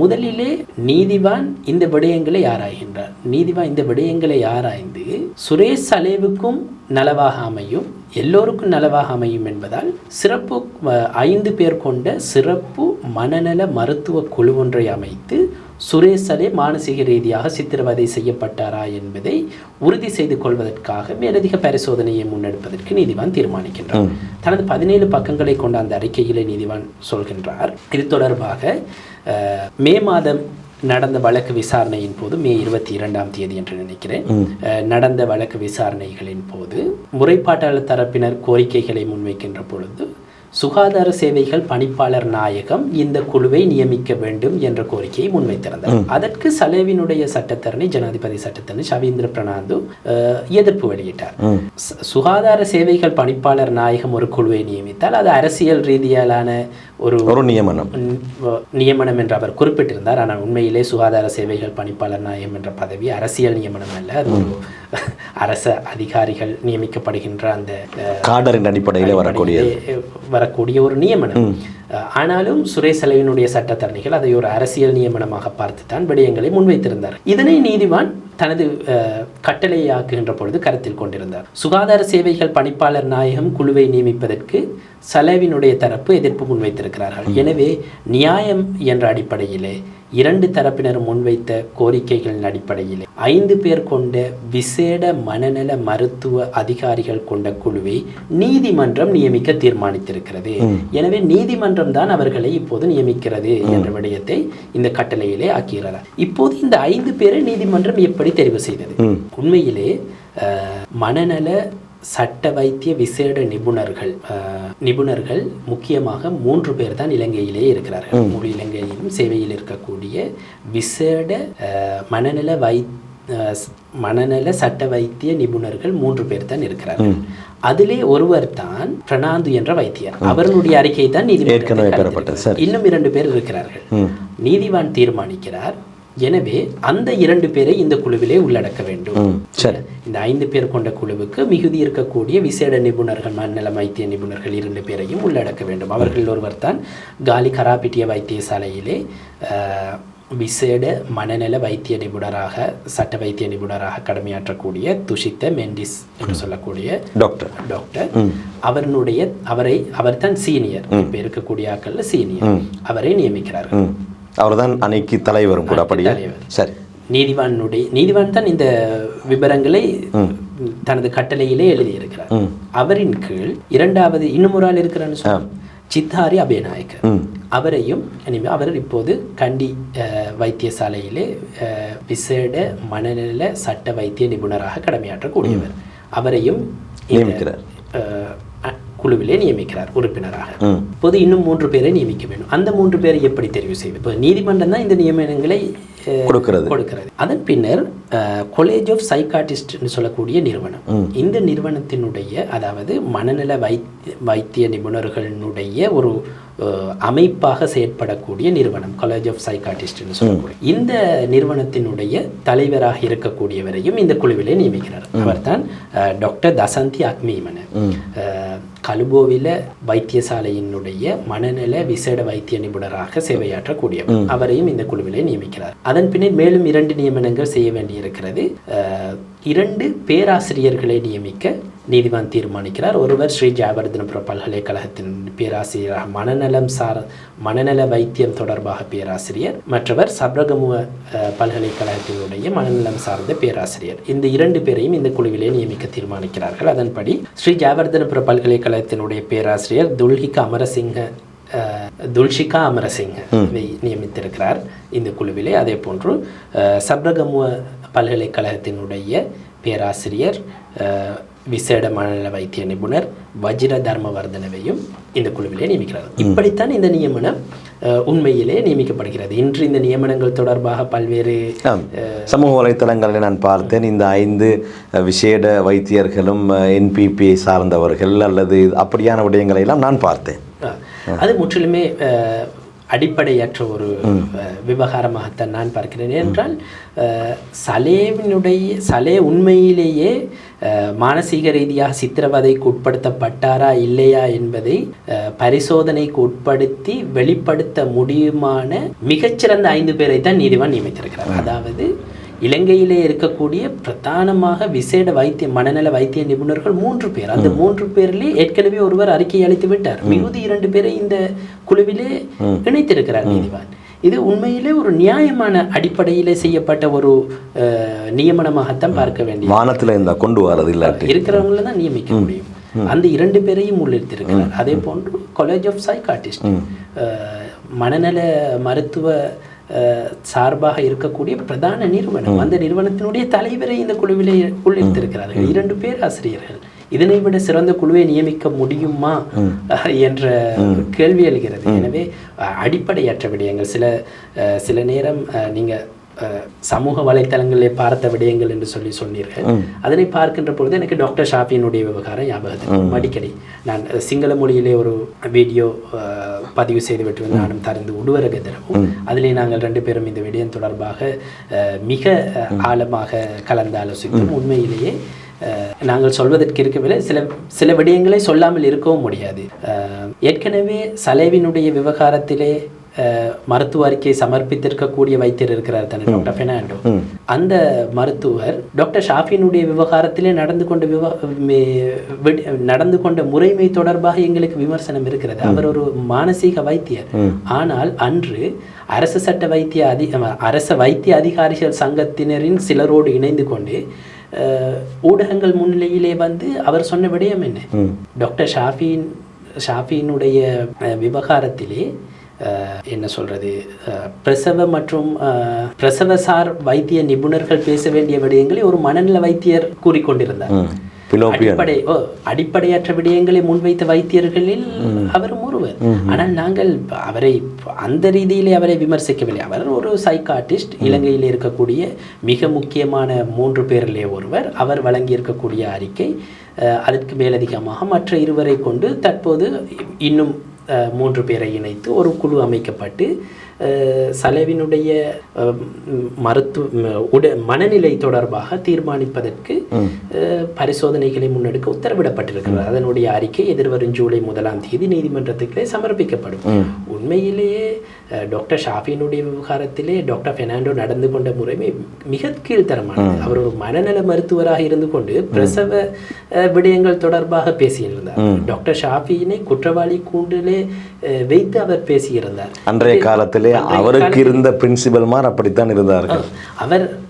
முதலிலே நீதிவான் இந்த விடயங்களை ஆராய்கின்றார். நீதிவான் இந்த விடயங்களை ஆராய்ந்து சுரேஷ் சலேவுக்கும் நலவாக அமையும், எல்லோருக்கும் நலவாக அமையும் என்பதால் சிறப்பு 5 பேர் கொண்ட சிறப்பு மனநல மருத்துவ குழு ஒன்றை அமைத்து சுரேஷ் சலே மானசீக ரீதியாக சித்திரவதை செய்யப்பட்டாரா என்பதை உறுதி செய்து கொள்வதற்காக மேலதிக பரிசோதனையை முன்னெடுப்பதற்கு நீதிவான் தீர்மானிக்கின்றார். தனது 17 பக்கங்களை கொண்ட அந்த அறிக்கையிலே நீதிவான் சொல்கின்றார், இது தொடர்பாக மே மாதம் நடந்த வழக்கு விசாரணையின் போது மே 22ஆம் தேதி என்று நினைக்கிறேன், நடந்த வழக்கு விசாரணைகளின் போது முறைப்பாட்டாளர் தரப்பினர் கோரிக்கைகளை முன்வைக்கின்ற பொழுது சுகாதார சேவைகள் பணிப்பாளர் நாயகம் இந்த குழுவை நியமிக்க வேண்டும் என்ற கோரிக்கையை முன்வைத்திருந்தார். அதற்கு சலேவினுடைய சட்டத்தரணி, ஜனாதிபதி சட்டத்தரணி ஷவீந்திர பிரனாந்து எதிர்ப்பு வெளியிட்டார். சுகாதார சேவைகள் பணிப்பாளர் நாயகம் ஒரு குழுவை நியமித்தால் அது அரசியல் ரீதியிலான ஒரு நியமனம் என்று அவர் குறிப்பிட்டிருந்தார். ஆனால் உண்மையிலே சுகாதார சேவைகள் பணிப்பாளர் நாயகம் என்ற பதவி அரசியல் நியமனம் அல்ல, அது ஒரு அரச அதிகாரிகள் நியமிக்கப்படுகின்ற அந்த காடரின் அடிப்படையில் வரக்கூடிய ஒரு நியமனம். ஆனாலும் சுரேஷ் சலேவினுடைய சட்டத்தரணிகள் அதை ஒரு அரசியல் நியமனமாக பார்த்துத்தான் விடயங்களை முன்வைத்திருந்தார். இதனை நீதிவான் தனது கட்டளையாக்குகின்ற பொழுது கருத்தில் கொண்டிருந்தார். சுகாதார சேவைகள் பணிப்பாளர் நாயகம் குழுவை நியமிப்பதற்கு சலேவினுடைய தரப்பு எதிர்ப்பு முன்வைத்திருக்கிறார்கள். எனவே நியாயம் என்ற அடிப்படையிலே 2 தரப்பினரும் முன்வைத்த கோரிக்கைகளின் அடிப்படையில் 5 பேர் கொண்ட விசேட மனநல மருத்துவ அதிகாரிகள் கொண்ட குழுவை நீதிமன்றம் நியமிக்க தீர்மானித்திருக்கிறது. எனவே நீதிமன்றம் தான் அவர்களை இப்போது நியமிக்கிறது என்ற விடயத்தை இந்த கட்டளையிலே ஆக்குகிறார். இப்போது இந்த 5 பேரை நீதிமன்றம் எப்படி தெரிவு செய்தது? உண்மையிலே மனநல சட்ட வைத்திய விசேட நிபுணர்கள் முக்கியமாக 3 பேர் தான் இலங்கையிலே இருக்கிறார்கள். முழு இலங்கையிலும் சேவையில் இருக்கக்கூடிய விசேட மனநல சட்ட வைத்திய நிபுணர்கள் 3 பேர் தான் இருக்கிறார்கள். அதிலே ஒருவர் தான் பிரணாந்து என்ற வைத்தியர். அவருடைய அறிக்கை தான் நீதிமன்றம். இன்னும் 2 பேர் இருக்கிறார்கள். நீதிவான் தீர்மானிக்கிறார். எனவே அந்த 2 பேரை இந்த குழுவிலே உள்ளடக்க வேண்டும். இந்த 5 பேர் கொண்ட குழுவுக்கு மிகுதி இருக்கக்கூடிய விசேட நிபுணர்கள், மனநல வைத்திய நிபுணர்கள் 2 பேரையும் உள்ளடக்க வேண்டும். அவர்கள் ஒருவர் தான் காலி கராபிட்டிய வைத்தியசாலையிலே விசேட மனநல வைத்திய நிபுணராக, சட்ட வைத்திய நிபுணராக கடமையாற்றக்கூடிய துஷித்த மெண்டிஸ் என்று சொல்லக்கூடிய டாக்டர். அவர் தான் சீனியர், இப்ப இருக்கக்கூடிய ஆட்கள்ல சீனியர். அவரை நியமிக்கிறார்கள். அவர்தான் அன்னைக்கு தலைவரும் கூட. அப்படியே சரி. நீதிவான் தான் இந்த விபரங்களை தனது கட்டளையிலே எழுதியிருக்கிறார். அவரின் கீழ் 2வது இன்னும் ஒரு ஆள் இருக்கிறான்னு சித்தாரி அபேநாயக்க, அவரையும் அவர் இப்போது கண்டி வைத்தியசாலையிலே விசேட மனநல சட்ட வைத்திய நிபுணராக கடமையாற்றக்கூடியவர். அவரையும் நியமிக்கிறார், குழுவிலே நியமிக்கிறார் உறுப்பினராக. இப்போது இன்னும் 3 பேரை நியமிக்க வேண்டும். அந்த 3 பேரை எப்படி தெரிவு செய்வது? இப்போ நீதிமன்றம் தான் இந்த நியமனங்களை கொடுக்கிறது. அதன் பின்னர் காலேஜ் ஆஃப் சைக்காட்டிஸ்ட் சொல்லக்கூடிய நிறுவனம், இந்த நிறுவனத்தினுடைய, அதாவது மனநல வைத்திய நிபுணர்களுடைய ஒரு அமைப்பாக செயற்படக்கூடிய நிறுவனம் காலேஜ் ஆஃப் சைக்காட்டிஸ்ட் சொல்லக்கூடிய இந்த நிறுவனத்தினுடைய தலைவராக இருக்கக்கூடியவரையும் இந்த குழுவிலே நியமிக்கிறார். அவர் தான் டாக்டர் தசந்தி அக்மீமன, கலுபோவில வைத்தியசாலையினுடைய மனநல விசேட வைத்திய நிபுணராக சேவையாற்றக்கூடியவர். அவரையும் இந்த குழுவிலே நியமிக்கிறார். அதன் பின்னர் மேலும் 2 நியமனங்கள் செய்ய வேண்டியிருக்கிறது. 2 பேராசிரியர்களை நியமிக்க நீதிவான் தீர்மானிக்கிறார். ஒருவர் ஸ்ரீ ஜெயவர்தனபுர பல்கலைக்கழகத்தின் பேராசிரியராக மனநல வைத்தியம் தொடர்பாக பேராசிரியர், மற்றவர் சப்ரகமுவ பல்கலைக்கழகத்தினுடைய மனநலம் சார்ந்த பேராசிரியர். இந்த 2 பேரையும் இந்த குழுவிலே நியமிக்க தீர்மானிக்கிறார்கள். அதன்படி ஸ்ரீ ஜெயவர்தனபுர பல்கலைக்கழகத்தினுடைய பேராசிரியர் துல்ஷிகா அமரசிங்க நியமித்திருக்கிறார் இந்த குழுவிலே. அதே போன்று சப்ரகமுவ பல்கலைக்கழகத்தினுடைய பேராசிரியர் விசேட மனநல வைத்திய நிபுணர் வஜிர தர்மவர்தனவையும் இந்த குழுவிலே நியமிக்கிறார். இப்படித்தான் இந்த நியமனம் உண்மையிலே நியமிக்கப்படுகிறது. இன்று இந்த நியமனங்கள் தொடர்பாக பல்வேறு சமூக வலைத்தளங்களில் நான் பார்த்தேன். இந்த 5 விசேட வைத்தியர்களும் NPP சார்ந்தவர்கள் அல்லது அப்படியான விடயங்களை எல்லாம் நான் பார்த்தேன். அது முற்றிலுமே அடிப்படையற்ற ஒரு விவகாரமாகத்தான் நான் பார்க்கிறேன். என்றால் சலே உண்மையிலேயே மானசீக ரீதியாக சித்திரவதைக்கு உட்படுத்தப்பட்டாரா இல்லையா என்பதை பரிசோதனைக்கு உட்படுத்தி வெளிப்படுத்த முடியுமான மிகச்சிறந்த 5 பேரை தான் நீதிவான் நியமித்திருக்கிறார். அதாவது இலங்கையிலே இருக்கக்கூடிய பிரதானமாக விசேட மனநல வைத்திய நிபுணர்கள் 3 பேர். அந்த 3 பேரிலே ஏற்கனவே ஒருவர் அறிக்கை அளித்து விட்டார். மிகுதி 2 பேரை இந்த குழுவிலே இணைத்திருக்கிறார் நீதிவான். இது உண்மையிலே ஒரு நியாயமான அடிப்படையிலே செய்யப்பட்ட ஒரு நியமனமாகத்தான் பார்க்க வேண்டிய. வானத்தில் இந்த கொண்டு வரது இல்லாட்டி இருக்கிறவங்கள தான் நியமிக்க முடியும். அந்த 2 பேரையும் உள்ளிருத்திருக்கிறார். அதே போன்று காலேஜ் ஆஃப் சைக்காட்டிஸ்ட் மனநல மருத்துவ சார்பாக இருக்கக்கூடிய பிரதான நிறுவனம், அந்த நிறுவனத்தினுடைய தலைவரை இந்த குழுவிலே உள்ளிருத்திருக்கிறார்கள் 2 பேராசிரியர்கள். இதனை விட சிறந்த குழுவை நியமிக்க முடியுமா என்ற கேள்வி எழுகிறது. எனவே அடிப்படையற்ற விடயங்கள் சில நேரம் நீங்க சமூக வலைத்தளங்களிலே பார்த்த விடயங்கள் என்று சொன்னீர்கள். அதனை பார்க்கின்ற பொழுது எனக்கு டாக்டர் ஷாஃபியினுடைய விவகாரம் ஞாபகத்துக்கு அடிக்கடி நான் சிங்கள மொழியிலே ஒரு வீடியோ பதிவு செய்துவிட்டு நானும் தருந்து உடுவரக தினமும் அதிலே நாங்கள் 2 பேரும் இந்த விடயம் தொடர்பாக மிக ஆழமாக கலந்து ஆலோசித்தோம். உண்மையிலேயே நாங்கள் சொல்வதற்கு இருக்கவில்லை, சில விடயங்களை சொல்லாமல் இருக்கவும் முடியாது. ஏற்கனவே சலேவினுடைய விவகாரத்திலே மருத்துவ அறிக்கை சமர்ப்பித்திருக்கக்கூடிய வைத்தியர் இருக்கிறார் தானே, டாக்டர் பெர்னாண்டோ. அந்த மருத்துவர் டாக்டர் ஷாஃபியினுடைய விவகாரத்திலே நடந்து கொண்ட முறைமை தொடர்பாக எங்களுக்கு விமர்சனம் இருக்கிறது. அவர் ஒரு மானசீக வைத்தியர். ஆனால் அன்று அரச வைத்திய அதிகாரிகள் சங்கத்தினரின் சிலரோடு இணைந்து கொண்டு ஊடகங்கள் முன்னிலையிலே வந்து அவர் சொன்ன விடயம் என்ன, டாக்டர் ஷாஃபியினுடைய விவகாரத்திலே என்ன சொல்றது, பிரசவ மற்றும் பிரசவசார் வைத்திய நிபுணர்கள் பேச வேண்டிய விடயங்களை ஒரு மனநல வைத்தியர் கூறிக்கொண்டிருந்தார். அடிப்படையற்ற விடயங்களை முன்வைத்த வைத்தியர்களில் அவரும் ஒருவர். ஆனால் நாங்கள் அவரை அந்த ரீதியிலே அவரை விமர்சிக்கவில்லை. அவர் ஒரு சைக்காட்டிஸ்ட், இலங்கையில் இருக்கக்கூடிய மிக முக்கியமான 3 பேரிலே ஒருவர். அவர் வழங்கியிருக்கக்கூடிய அறிக்கை, அதற்கு மேலதிகமாக மற்ற 2 கொண்டு தற்போது இன்னும் 3 பேரை இணைத்து ஒரு குழு அமைக்கப்பட்டு சலேவினுடைய மனநிலை தொடர்பாக தீர்மானிப்பதற்கு பரிசோதனைகளை முன்னெடுக்க உத்தரவிடப்பட்டிருக்கிறது. அதனுடைய அறிக்கை எதிர்வரும் ஜூலை 1ஆம் தேதி நீதிமன்றத்துக்கு சமர்ப்பிக்கப்படும். உண்மையிலேயே டாக்டர் ஷாஃபியினுடைய விவகாரத்திலே டாக்டர் பெர்னாண்டோ நடந்து கொண்ட முறைமை மிக கீழ்த்தரமானது. அவர் ஒரு மனநல மருத்துவராக இருந்து கொண்டு பிரசவ விடயங்கள் தொடர்பாக பேசியிருந்தார். டாக்டர் ஷாஃபியினை குற்றவாளி கூண்டிலே வைத்து அவர் பேசியிருந்தார். அன்றைய காலத்திலே அவருக்கு இருந்த பிரின்சிபல்மார் அப்படித்தான் இருந்தார்கள்.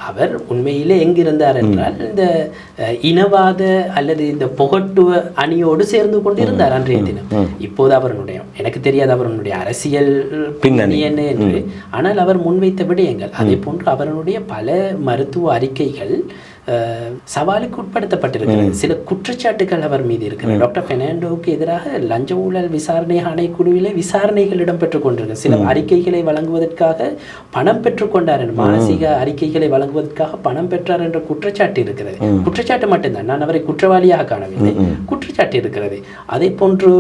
அவர் உண்மையிலே எங்கிருந்தார் என்றால் இந்த இனவாத அல்லது இந்த புகட்டுவ அணியோடு சேர்ந்து கொண்டிருந்தார் அன்றைய தினம். இப்போது அவருடைய எனக்கு தெரியாது அவருடைய அரசியல் பின்னணி என்ன என்று, ஆனால் அவர் முன்வைத்த விடயங்கள் அதே போன்று அவருடைய பல மருத்துவ அறிக்கைகள் சவாலுக்கு உட்படுத்தப்பட்டிருக்கிறது. சில குற்றச்சாட்டுகள் அவர் மீது இருக்கிறது. டாக்டர் பெர்னாண்டோவுக்கு எதிராக லஞ்ச ஊழல் விசாரணை ஆணைக்குழுவிலே விசாரணைகள் இடம்பெற்றுக் கொண்டிருக்கிறது. சில அறிக்கைகளை வழங்குவதற்காக பணம் பெற்றுக்கொண்டார், மானசீக அறிக்கைகளை வழங்குவதற்காக பணம் பெற்றார் என்ற குற்றச்சாட்டு இருக்கிறது. குற்றச்சாட்டு மட்டும்தான், நான் அவரை குற்றவாளியாக காணவில்லை, குற்றச்சாட்டு இருக்கிறது. அதே போன்று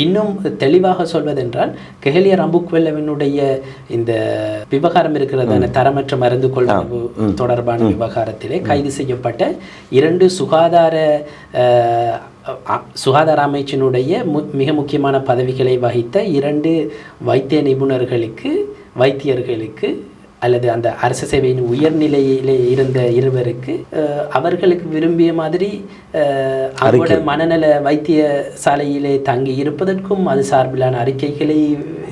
இன்னும் தெளிவாக சொல்வதென்றால் கெஹலிய ரம்புக்வெல்லவினுடைய இந்த விவகாரம் இருக்கிறது, தரமற்ற மருந்து கொள்வனவு தொடர்பான விவகாரத்திலே கைது செய்யப்பட்ட 2 சுகாதார அமைச்சினுடைய மிக முக்கியமான பதவிகளை வகித்த 2 வைத்தியர்களுக்கு அல்லது அந்த அரசு சேவையின் உயர்நிலையிலே இருந்த 2 அவர்களுக்கு விரும்பிய மாதிரி அவருடைய மனநல வைத்திய சாலையிலே தங்கி இருப்பதற்கும் அது சார்பிலான அறிக்கைகளை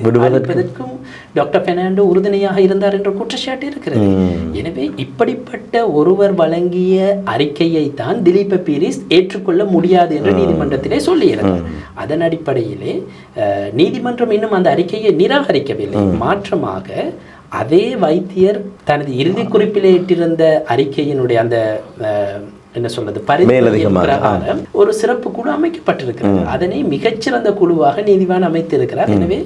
விடுவதற்கும் டாக்டர் பெர்னாண்டோ உறுதுணையாக இருந்தார் என்ற குற்றச்சாட்டு இருக்கிறது. எனவே இப்படிப்பட்ட ஒருவர் வழங்கிய அறிக்கையை தான் திலீப பீரிஸ் ஏற்றுக்கொள்ள முடியாது என்று நீதிமன்றத்திலே சொல்லியிருந்தார். அதன் அடிப்படையிலே நீதிமன்றம் இன்னும் அந்த அறிக்கையை நிராகரிக்கவில்லை. மாற்றமாக அதே வைத்தியர் தனது இறுதி குறிப்பிலே இட்டிருந்த அறிக்கையினுடைய அந்த என்ன சொல்றது பிரகாரம் ஒரு சிறப்பு குழு அமைக்கப்பட்டிருக்கிறது. அதனை மிகச்சிறந்த குழுவாக நீதிவான் அமைத்திருக்கிறார். எனவே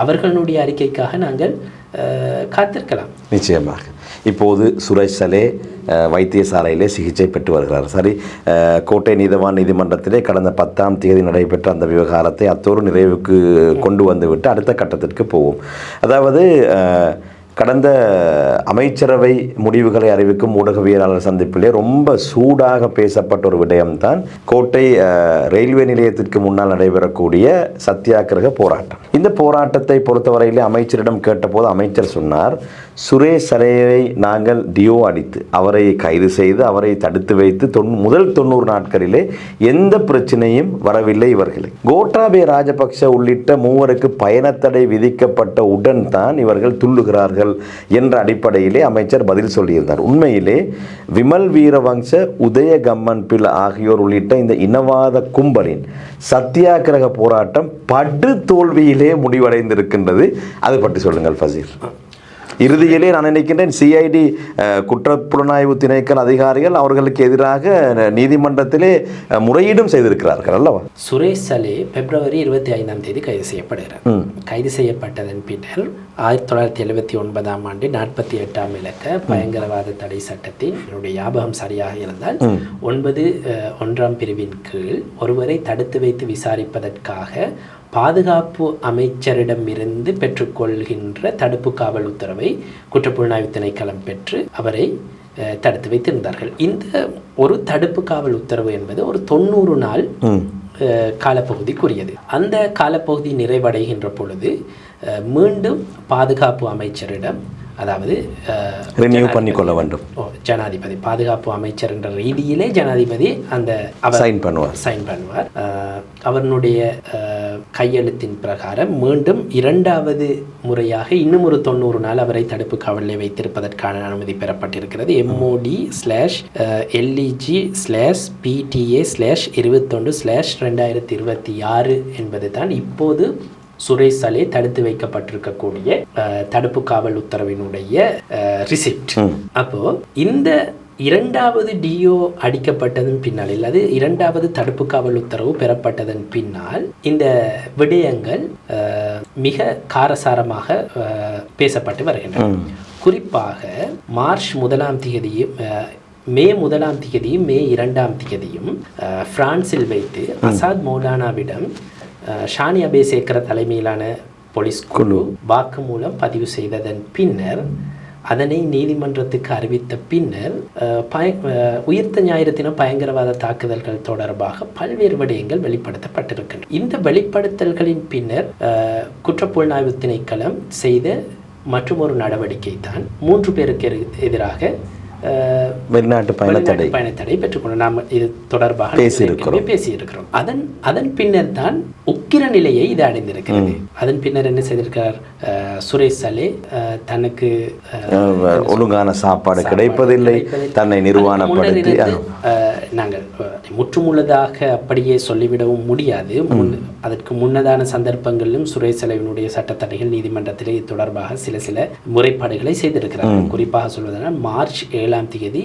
அவர்களுடைய அறிக்கைக்காக நாங்கள் காத்திருக்கலாம். நிச்சயமாக. இப்போது சுரேஷ் சலே வைத்தியசாலையிலே சிகிச்சை பெற்று வருகிறார். சரி, கோட்டை நீதிமன்றத்திலே கடந்த 10ஆம் தேதி நடைபெற்ற அந்த விவகாரத்தை அத்தோடு நிறைவுக்கு கொண்டு வந்துவிட்டு அடுத்த கட்டத்திற்கு போவோம். அதாவது கடந்த அமைச்சரவை முடிவுகளை அறிவிக்கும் ஊடகவியலாளர் சந்திப்பிலே ரொம்ப சூடாக பேசப்பட்ட ஒரு விடயம்தான் கோட்டை ரயில்வே நிலையத்திற்கு முன்னால் நடைபெறக்கூடிய சத்தியாகிரக போராட்டம். இந்த போராட்டத்தை பொறுத்தவரையிலே அமைச்சரிடம் கேட்டபோது அமைச்சர் சொன்னார், சுரேஷ் சலேவை நாங்கள் டியோ அடித்து அவரை கைது செய்து அவரை தடுத்து வைத்து முதல் 90 நாட்களிலே எந்த பிரச்சனையும் வரவில்லை. இவர்களை கோட்டாபய ராஜபக்ஷ உள்ளிட்ட 3 பயணத்தடை விதிக்கப்பட்ட உடன் தான் இவர்கள் துள்ளுகிறார்கள் என்ற அடிப்படையிலே அமைச்சர் பதில் சொல்லியிருந்தார். உண்மையிலே விமல் வீரவங்ச, உதய கம்மன் பில் ஆகியோர் உள்ளிட்ட இந்த இனவாத கும்பலின் சத்தியாகிரக போராட்டம் படு தோல்வியிலே முடிவடைந்திருக்கின்றது. அது பற்றி சொல்லுங்கள் ஃபசீர். இறுதியிலே நான் நினைக்கின்றேன் சிஐடி குற்றப்புலனாய்வு திணைக்கள அதிகாரிகள் அவர்களுக்கு எதிராக நீதிமன்றத்திலே முறையீடும் செய்திருக்கிறார்கள் அல்லவா? சுரேஷ் சலே பிப்ரவரி 25ஆம் தேதி கைது செய்யப்படுகிறார். கைது செய்யப்பட்டதன் பின்னர் 1979ஆம் ஆண்டு 48ஆம் இலக்க பயங்கரவாத தடை சட்டத்தின் என்னுடைய ஞாபகம் சரியாக இருந்தால் 9(1) பிரிவின் கீழ் ஒருவரை தடுத்து வைத்து விசாரிப்பதற்காக பாதுகாப்பு அமைச்சரிடமிருந்து பெற்றுக்கொள்கின்ற தடுப்பு காவல் உத்தரவை குற்றப்புலனாய்வு திணைக்களம் பெற்று அவரை தடுத்து வைத்திருந்தார்கள். இந்த ஒரு தடுப்பு காவல் உத்தரவு என்பது ஒரு 90 நாள் காலப்பகுதிக்குரியது. அந்த காலப்பகுதி நிறைவடைகின்ற பொழுது மீண்டும் பாதுகாப்பு அமைச்சரிடம், அதாவது ரினியூ பண்ணிக்கொள்ள வேண்டும். ஜனாதிபதி பாதுகாப்பு அமைச்சர் என்ற ரீதியிலே ஜனாதிபதி அந்த சைன் பண்ணுவார். அவனுடைய கையெழுத்தின் பிரகாரம் மீண்டும் 2வது முறையாக இன்னும் ஒரு 90 நாள் அவரை தடுப்பு காவலில் வைத்திருப்பதற்கான அனுமதி பெறப்பட்டிருக்கிறது. MOD/LEG/PTA/21/2026 என்பது தான் இப்போது சுரேஷ் சலே தடுத்து வைக்கப்பட்டிருக்கக்கூடிய தடுப்பு காவல் உத்தரவினுடைய ரிசிப்ட். அப்போ இந்த 2வது டிஓ அடிக்கப்பட்டதன் பின்னால், இல்லாது 2வது தடுப்பு காவல் உத்தரவு பெறப்பட்டதன் பின்னால் இந்த விடயங்கள் மிக காரசாரமாக பேசப்பட்டு வருகின்றன. குறிப்பாக மார்ச் 1ஆம் தேதியும் மே 1ஆம் தேதியும் மே 2ஆம் தேதியும் பிரான்சில் வைத்து அசாத் மௌலானாவிடம் ஷானி அபேசேகர தலைமையிலான போலீஸ் குழு வாக்குமூலம் பதிவு செய்ததன் பின்னர், அதனை நீதிமன்றத்துக்கு அறிவித்த பின்னர் உயிர்த்த ஞாயிறு தின பயங்கரவாத தாக்குதல்கள் தொடர்பாக பல்வேறு விடயங்கள் வெளிப்படுத்தப்பட்டிருக்கின்றன. இந்த வெளிப்படுத்தல்களின் பின்னர் குற்றப்புலனாய்வு திணைக்களம் செய்த மற்றும் ஒரு நடவடிக்கை தான் 3 பேருக்கு எதிராக வெளிநாட்டு பயணத்தடை பெற்றுக்கொண்டு நாம் இது தொடர்பாக பேசியிருக்கிறோம். அதன் பின்னர் தான் உக்கிர நிலையை இது அடைந்திருக்கிறது. அதன் பின்னர் என்ன செய்திருக்கிறார் சுரேஷ் சலே, தனக்கு ஒழுங்கான சாப்பாடு கிடைப்பதில்லை, தன்னை நிர்வாணப்படுத்தி, நாங்கள் முற்றுமுழுதாக அப்படியே சொல்லிவிடவும் முடியாது. அதற்கு முன்னதான சந்தர்ப்பங்களிலும் சுரேஷ் சலேவினுடைய சட்டத்தடைகள் நீதிமன்றத்திலே இது தொடர்பாக சில முறைப்பாடுகளை செய்திருக்கிறார்கள். குறிப்பாக சொல்வதனால் மார்ச் 7ஆம் தேதி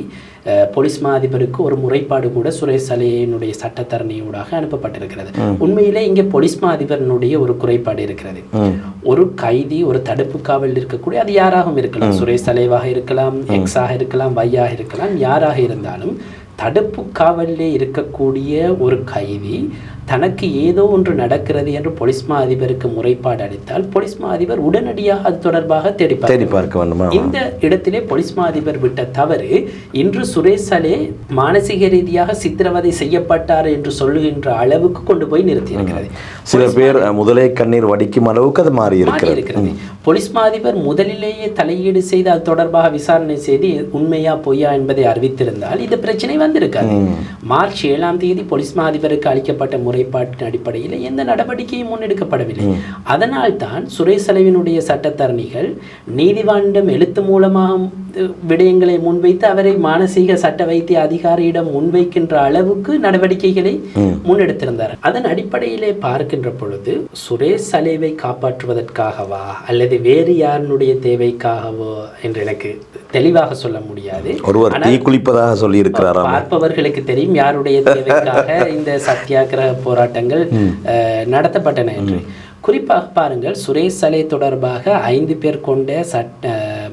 போலீஸ் மா அதிபருக்கு ஒரு முறைப்பாடு கூட சுரேஷ் சலேயினுடைய சட்டத்தரணியூடாக அனுப்பப்பட்டிருக்கிறது. உண்மையிலே இங்கே போலீஸ் மா அதிபரினுடைய ஒரு குறைபாடு இருக்கிறது. ஒரு கைதி ஒரு தடுப்பு காவலில் இருக்கக்கூடிய, அது யாராகவும் இருக்கலாம், சுரேஷ் சலேவாக இருக்கலாம், எக்ஸாக இருக்கலாம், வையாக இருக்கலாம், யாராக இருந்தாலும் தடுப்பு காவலிலே இருக்கக்கூடிய ஒரு கைதி தனக்கு ஏதோ ஒன்று நடக்கிறது என்று போலீஸ் மா அதிபருக்கு முறைப்பாடு அளித்தால் போலீஸ் மா அதிபர் உடனடியாக அது தொடர்பாக தேடி பார்க்க வேண்டும். இந்த இடத்திலே போலீஸ் மா அதிபர் விட்ட தவறு இன்று சுரேஷ் சலே மானசீக ரீதியாக சித்திரவதை செய்யப்பட்டார் என்று சொல்லுகின்ற அளவுக்கு கொண்டு போய் நிறுத்தி இருக்கிறது. சில பேர் முதலே கண்ணீர் வடிக்கும் அளவுக்கு அது மாறி இருக்கிறது. போலீஸ் மா அதிபர் முதலிலேயே தலையீடு செய்து அது தொடர்பாக விசாரணை செய்து உண்மையா பொய்யா என்பதை அறிவித்திருந்தால் இந்த பிரச்சனை வந்திருக்காது. மார்ச் 7ஆம் தேதி போலீஸ் மா அதிபருக்கு அளிக்கப்பட்ட முறைப்பாட்டின் அடிப்படையில் எந்த நடவடிக்கையும் முன்னெடுக்கப்படவில்லை. அதனால் தான் சுரேஷ் சலேவினுடைய சட்டத்தரணிகள் நீதிவானிடம் எழுத்து மூலமாக விடயங்களை முன்வைத்து அவரை மானசீக சட்ட வைத்திய அதிகாரியிடம் முன்வைக்கின்ற அளவுக்கு நடவடிக்கைகளை முன்னெடுத்திருந்தார். அதன் அடிப்படையிலே பார்க்கின்ற பொழுது சுரேஷ் சலேவை காப்பாற்றுவதற்காகவா அல்லது வேறு யாருடைய தேவைக்காகவோ என்று எனக்கு தெளிவாக சொல்ல முடியாது. குளிப்பதாக சொல்லி இருக்கிறார். பார்ப்பவர்களுக்கு தெரியும் யாருடைய தேவைக்காக இந்த சத்தியாகிரக போராட்டங்கள் நடத்தப்பட்டன என்று. குறிப்பாக பாருங்கள், சுரேஷ் சலே தொடர்பாக 5 பேர் கொண்ட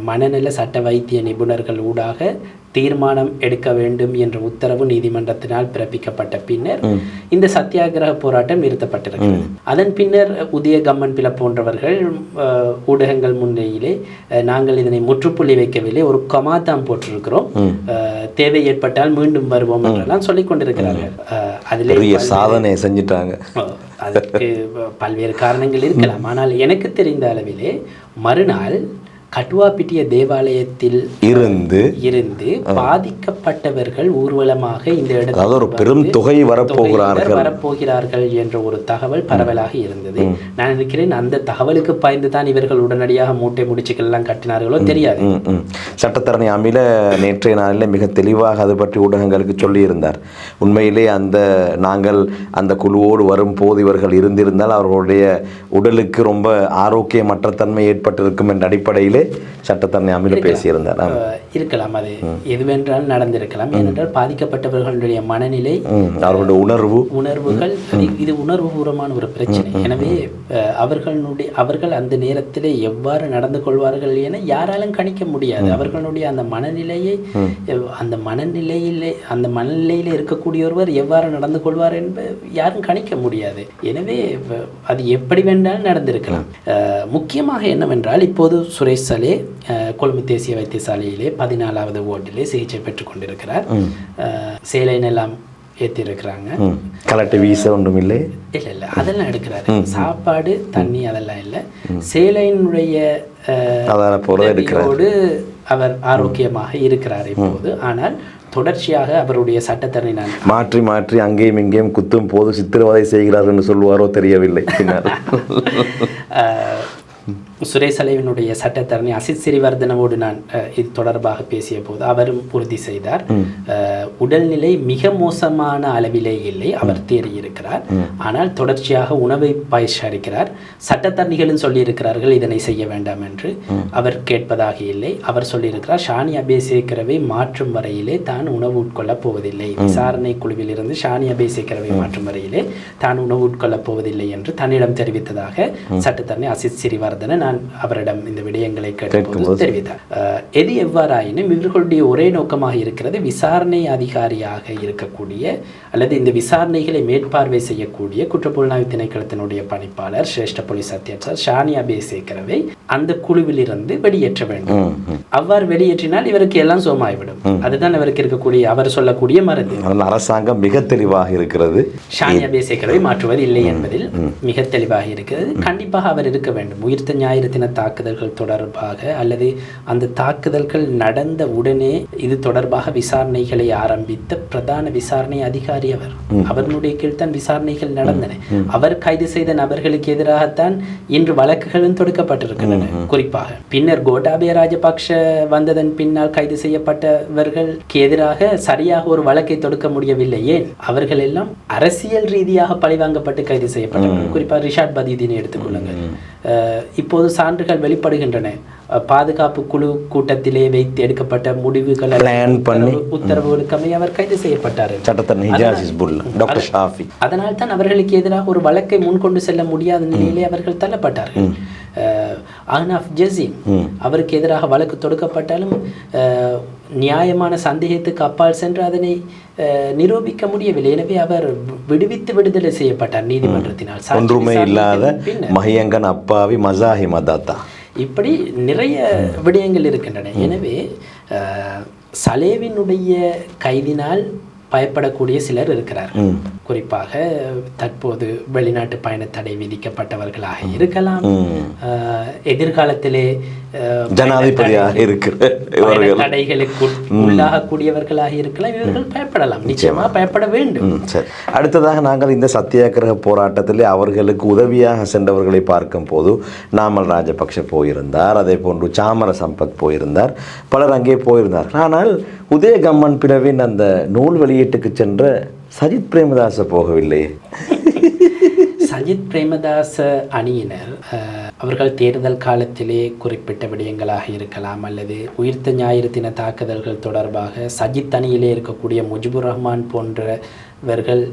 மனநல சட்ட வைத்திய நிபுணர்கள் ஊடாக தீர்மானம் எடுக்க வேண்டும் என்ற உத்தரவு நீதிமன்றத்தினால் பிறப்பிக்கப்பட்ட பின்னர் இந்த சத்தியாகிரக போராட்டம் நிறுத்தப்பட்டிருக்கிறது. அதன் பின்னர் உதய கம்மன் பில போன்றவர்கள் ஊடகங்கள் முன்னிலையிலே நாங்கள் இதனை முற்றுப்புள்ளி வைக்கவில்லை, ஒரு கமாதான் போட்டிருக்கிறோம், தேவை ஏற்பட்டால் மீண்டும் வருவோம் என்றெல்லாம் சொல்லிக் கொண்டிருக்கிறார்கள். அதிலே சாதனை செஞ்சிட்டாங்க. அதற்கு பல்வேறு காரணங்கள் இருக்கலாம். ஆனால் எனக்கு தெரிந்த அளவிலே மறுநாள் கட்டுவாப்பிட்டிய தேவாலயத்தில் இருந்து பாதிக்கப்பட்டவர்கள் ஊர்வலமாக இந்த இடத்தில் ஒரு பெரும் தொகை வரப்போகிறார்கள் என்ற ஒரு தகவல் பரவலாக இருந்தது. நான் நினைக்கிறேன் அந்த தகவலுக்கு பயந்து தான் இவர்கள் உடனடியாக மூட்டை முடிச்சுக்கள் எல்லாம் கட்டினார்களோ தெரியாது. சட்டத்தரணி அமில நேற்றைய நாளில் மிக தெளிவாக அது பற்றி ஊடகங்களுக்கு சொல்லியிருந்தார். உண்மையிலே நாங்கள் அந்த குழுவோடு வரும் போது இவர்கள் இருந்திருந்தால் அவர்களுடைய உடலுக்கு ரொம்ப ஆரோக்கியமற்ற தன்மை ஏற்பட்டிருக்கும் என்ற அடிப்படையிலே சட்டத்தரணி அமீர் பேசியிருந்தார். இருக்கலாம், அது எதுவென்றால் நடந்திருக்கலாம். ஏனென்றால் பாதிக்கப்பட்டவர்களுடைய மனநிலை, அவர்களுடைய உணர்வுகள், இது உணர்வுபூர்வமான ஒரு பிரச்சனை. எனவே அவர்கள் அந்த நேரத்தில் எவ்வாறு நடந்து கொள்வார்கள் என யாராலும் கணிக்க முடியாது. அவர்களுடைய அந்த மனநிலையில் இருக்கக்கூடிய ஒருவர் எவ்வாறு நடந்து கொள்வார் என்பது யாரும் கணிக்க முடியாது. எனவே அது எப்படி வேண்டாலும் நடந்திருக்கலாம். முக்கியமாக என்னவென்றால், இப்போது சுரேஷ் சலே கொழும்பு தேசிய வைத்தியசாலையிலே 14வது வார்டிலே சிகிச்சை பெற்றுக் கொண்டிருக்கிறார். சேலைன் எல்லாம் ஏற்றிருக்கிறாங்க. கலட்டு வீச ஒன்றும் இல்லை, இல்லை அதெல்லாம் எடுக்கிறாரு. சாப்பாடு தண்ணி அதெல்லாம் இல்லை. சேலையினுடைய உதவியோடு அவர் ஆரோக்கியமாக இருக்கிறார் இப்போது. ஆனால் தொடர்ச்சியாக அவருடைய சட்டத்தரணி மாற்றி அங்கேயும் இங்கேயும் குத்தும் போது சித்திரவதை செய்கிறார் என்று சொல்வாரோ தெரியவில்லை. சுரேஷ் சலேவினுடைய சட்டத்தரணி அசித் சிறிவர்தனவோடு நான் இது தொடர்பாக பேசிய போது அவரும் உறுதி செய்தார், உடல்நிலை மிக மோசமான அளவிலே இல்லை, அவர் தேறியிருக்கிறார். ஆனால் தொடர்ச்சியாக உணவை பயிற்சிக்கிறார். சட்டத்தரணிகளும் சொல்லியிருக்கிறார்கள் இதனை செய்ய வேண்டாம் என்று. அவர் கேட்பதாக இல்லை. அவர் சொல்லியிருக்கிறார், ஷானி அபேசேகரவை மாற்றும் வரையிலே தான் உணவு உட்கொள்ளப் போவதில்லை. விசாரணை குழுவில் இருந்து ஷானி அபேசேகரவை மாற்றும் வரையிலே தான் உணவு உட்கொள்ளப் போவதில்லை என்று தன்னிடம் தெரிவித்ததாக சட்டத்தரணி அசித் சிறிவர்தன அவரிடம் இந்த விடயங்களை கேட்டபோது தெரிவித்தார். எது எவ்வாறாயினும் இவர்களுடைய ஒரே நோக்கமாக இருக்கிறது, விசாரணை அதிகாரியாக இருக்கக்கூடிய அல்லது இந்த விசாரணைகளை மேற்பார்வை செய்யக்கூடிய குற்றப்புலனாய்வு திணைக்களத்தினுடைய பணிப்பாளர் சிரேஷ்ட போலீஸ் அத்தியட்சர் ஷானி அபேசேகரவை அந்த குழுவில் இருந்து வெளியேற்ற வேண்டும். அவ்வாறு வெளியேற்றினால் இவருக்கு எல்லாம் சோமாய்விடும். அதுதான் அவருக்கு இருக்கக்கூடிய, அவர் சொல்லக்கூடிய மருந்து. அரசாங்கம் மிக தெளிவாக இருக்கிறது, ஷானி அபேசேகரவை மாற்றுவது இல்லை என்பதில் மிக தெளிவாக இருக்கிறது. கண்டிப்பாக அவர் இருக்க வேண்டும். உயிர்த்த ஞாயிறு தின தாக்குதல்கள் தொடர்பாக அல்லது அந்த தாக்குதல்கள் நடந்த உடனே இது தொடர்பாக விசாரணைகளை ஆரம்பித்த பிரதான விசாரணை அதிகாரி அவர். அவர்களுடைய கீழ்தான் விசாரணைகள் நடந்தன. அவர் கைது செய்த நபர்களுக்கு எதிராகத்தான் இன்று வழக்குகளும் தொடுக்கப்பட்டிருக்கின்றன. குறிப்பாக பின்னர் கோட்டாபய ராஜபக்ஷ வந்ததன் பின்னால் கைது செய்யப்பட்டவர்களுக்கு எதிராக சரியாக ஒரு வழக்கை தொடுக்க முடியவில்லை. ஏன்? அவர்கள் எல்லாம் அரசியல் ரீதியாக பழிவாங்கப்பட்டு கைது செய்யப்பட்டவர்கள். குறிப்பாக ரிஷாட் பதியுதீனை எடுத்துக்கொள்ளுங்கள். இப்போது சான்றுகள் வெளிப்படுகின்றன. பாதுகாப்பு குழு கூட்டத்திலே வைத்து எடுக்கப்பட்ட முடிவுகள் உத்தரவுகளுக்கு அமைய அவர் கைது செய்யப்பட்டார். அதனால் தான் அவர்களுக்கு எதிராக ஒரு வழக்கை முன்கொண்டு செல்ல முடியாத நிலையிலே அவர்கள் தள்ளப்பட்டார்கள். அஹ்னாஃப் ஜசீம் அவருக்கு எதிராக வழக்கு தொடுக்கப்பட்டாலும் நியாயமான சந்தேகத்துக்கு அப்பால் சென்று அதனை நிரூபிக்க முடியவில்லை. எனவே அவர் விடுதலை செய்யப்பட்டார் நீதிமன்றத்தினால். ஒன்றுமே இல்லாத மஹியங்கன் அப்பாவி மசாஹி மதாத்தா, இப்படி நிறைய விடயங்கள் இருக்கின்றன. எனவே சலேவினுடைய கைதினால் பயப்படக்கூடிய சிலர் இருக்கிறார்கள். குறிப்பாக தற்போது வெளிநாட்டு பயண தடை விதிக்கப்பட்டவர்களாக இருக்கலாம், எதிர்காலத்திலே ஜனாதிபதியாக இருக்கிற தடைகளுக்கு உள்ளாகக்கூடியவர்களாக இருக்கலாம். இவர்கள் பயப்படலாம், நிச்சயமாக பயப்பட வேண்டும். சரி, அடுத்ததாக நாங்கள் இந்த சத்தியாகிரக போராட்டத்திலே அவர்களுக்கு உதவியாக சென்றவர்களை பார்க்கும் போது நாமல் ராஜபக்ஷ போயிருந்தார், அதே போன்று சாமர சம்பத் போயிருந்தார், பலர் அங்கே போயிருந்தார்கள். ஆனால் உதயகம்மன் பிளவின் அந்த நூல் வெளியீட்டுக்கு சென்ற சஜித் பிரேமதாச போகவில்லை. சஜித் பிரேமதாச அணியினர் அவர்கள் தேர்தல் காலத்திலே குறிப்பிட்ட விடயங்களாக இருக்கலாம் அல்லது உயிர்த்த ஞாயிறு தின தாக்குதல்கள் தொடர்பாக சஜித் அணியிலே இருக்கக்கூடிய முஜிபுர் ரஹ்மான் போன்றவர்கள்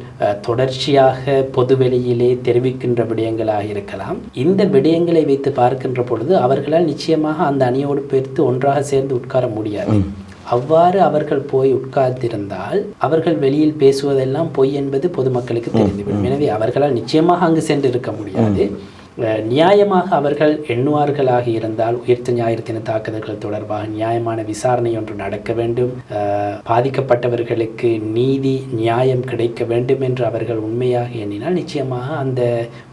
தொடர்ச்சியாக பொதுவெளியிலே தெரிவிக்கின்ற விடயங்களாக இருக்கலாம். இந்த விடயங்களை வைத்து பார்க்கின்ற பொழுது அவர்களால் நிச்சயமாக அந்த அணியோடு சேர்த்து ஒன்றாக சேர்ந்து உட்கார முடியாது. அவ்வாறு அவர்கள் போய் உட்கார்ந்திருந்தால் அவர்கள் வெளியில் பேசுவதெல்லாம் பொய் என்பது பொதுமக்களுக்கு தெரிந்துவிடும். எனவே அவர்களால் நிச்சயமாக அங்கு சென்று இருக்க முடியாது. நியாயமாக அவர்கள் எண்ணுவார்களாக இருந்தால் உயிர்த்த ஞாயிறு தின தாக்குதல்கள் தொடர்பாக நியாயமான விசாரணை ஒன்று நடக்க வேண்டும், பாதிக்கப்பட்டவர்களுக்கு நீதி நியாயம் கிடைக்க வேண்டும் என்று அவர்கள் உண்மையாக எண்ணினால் நிச்சயமாக அந்த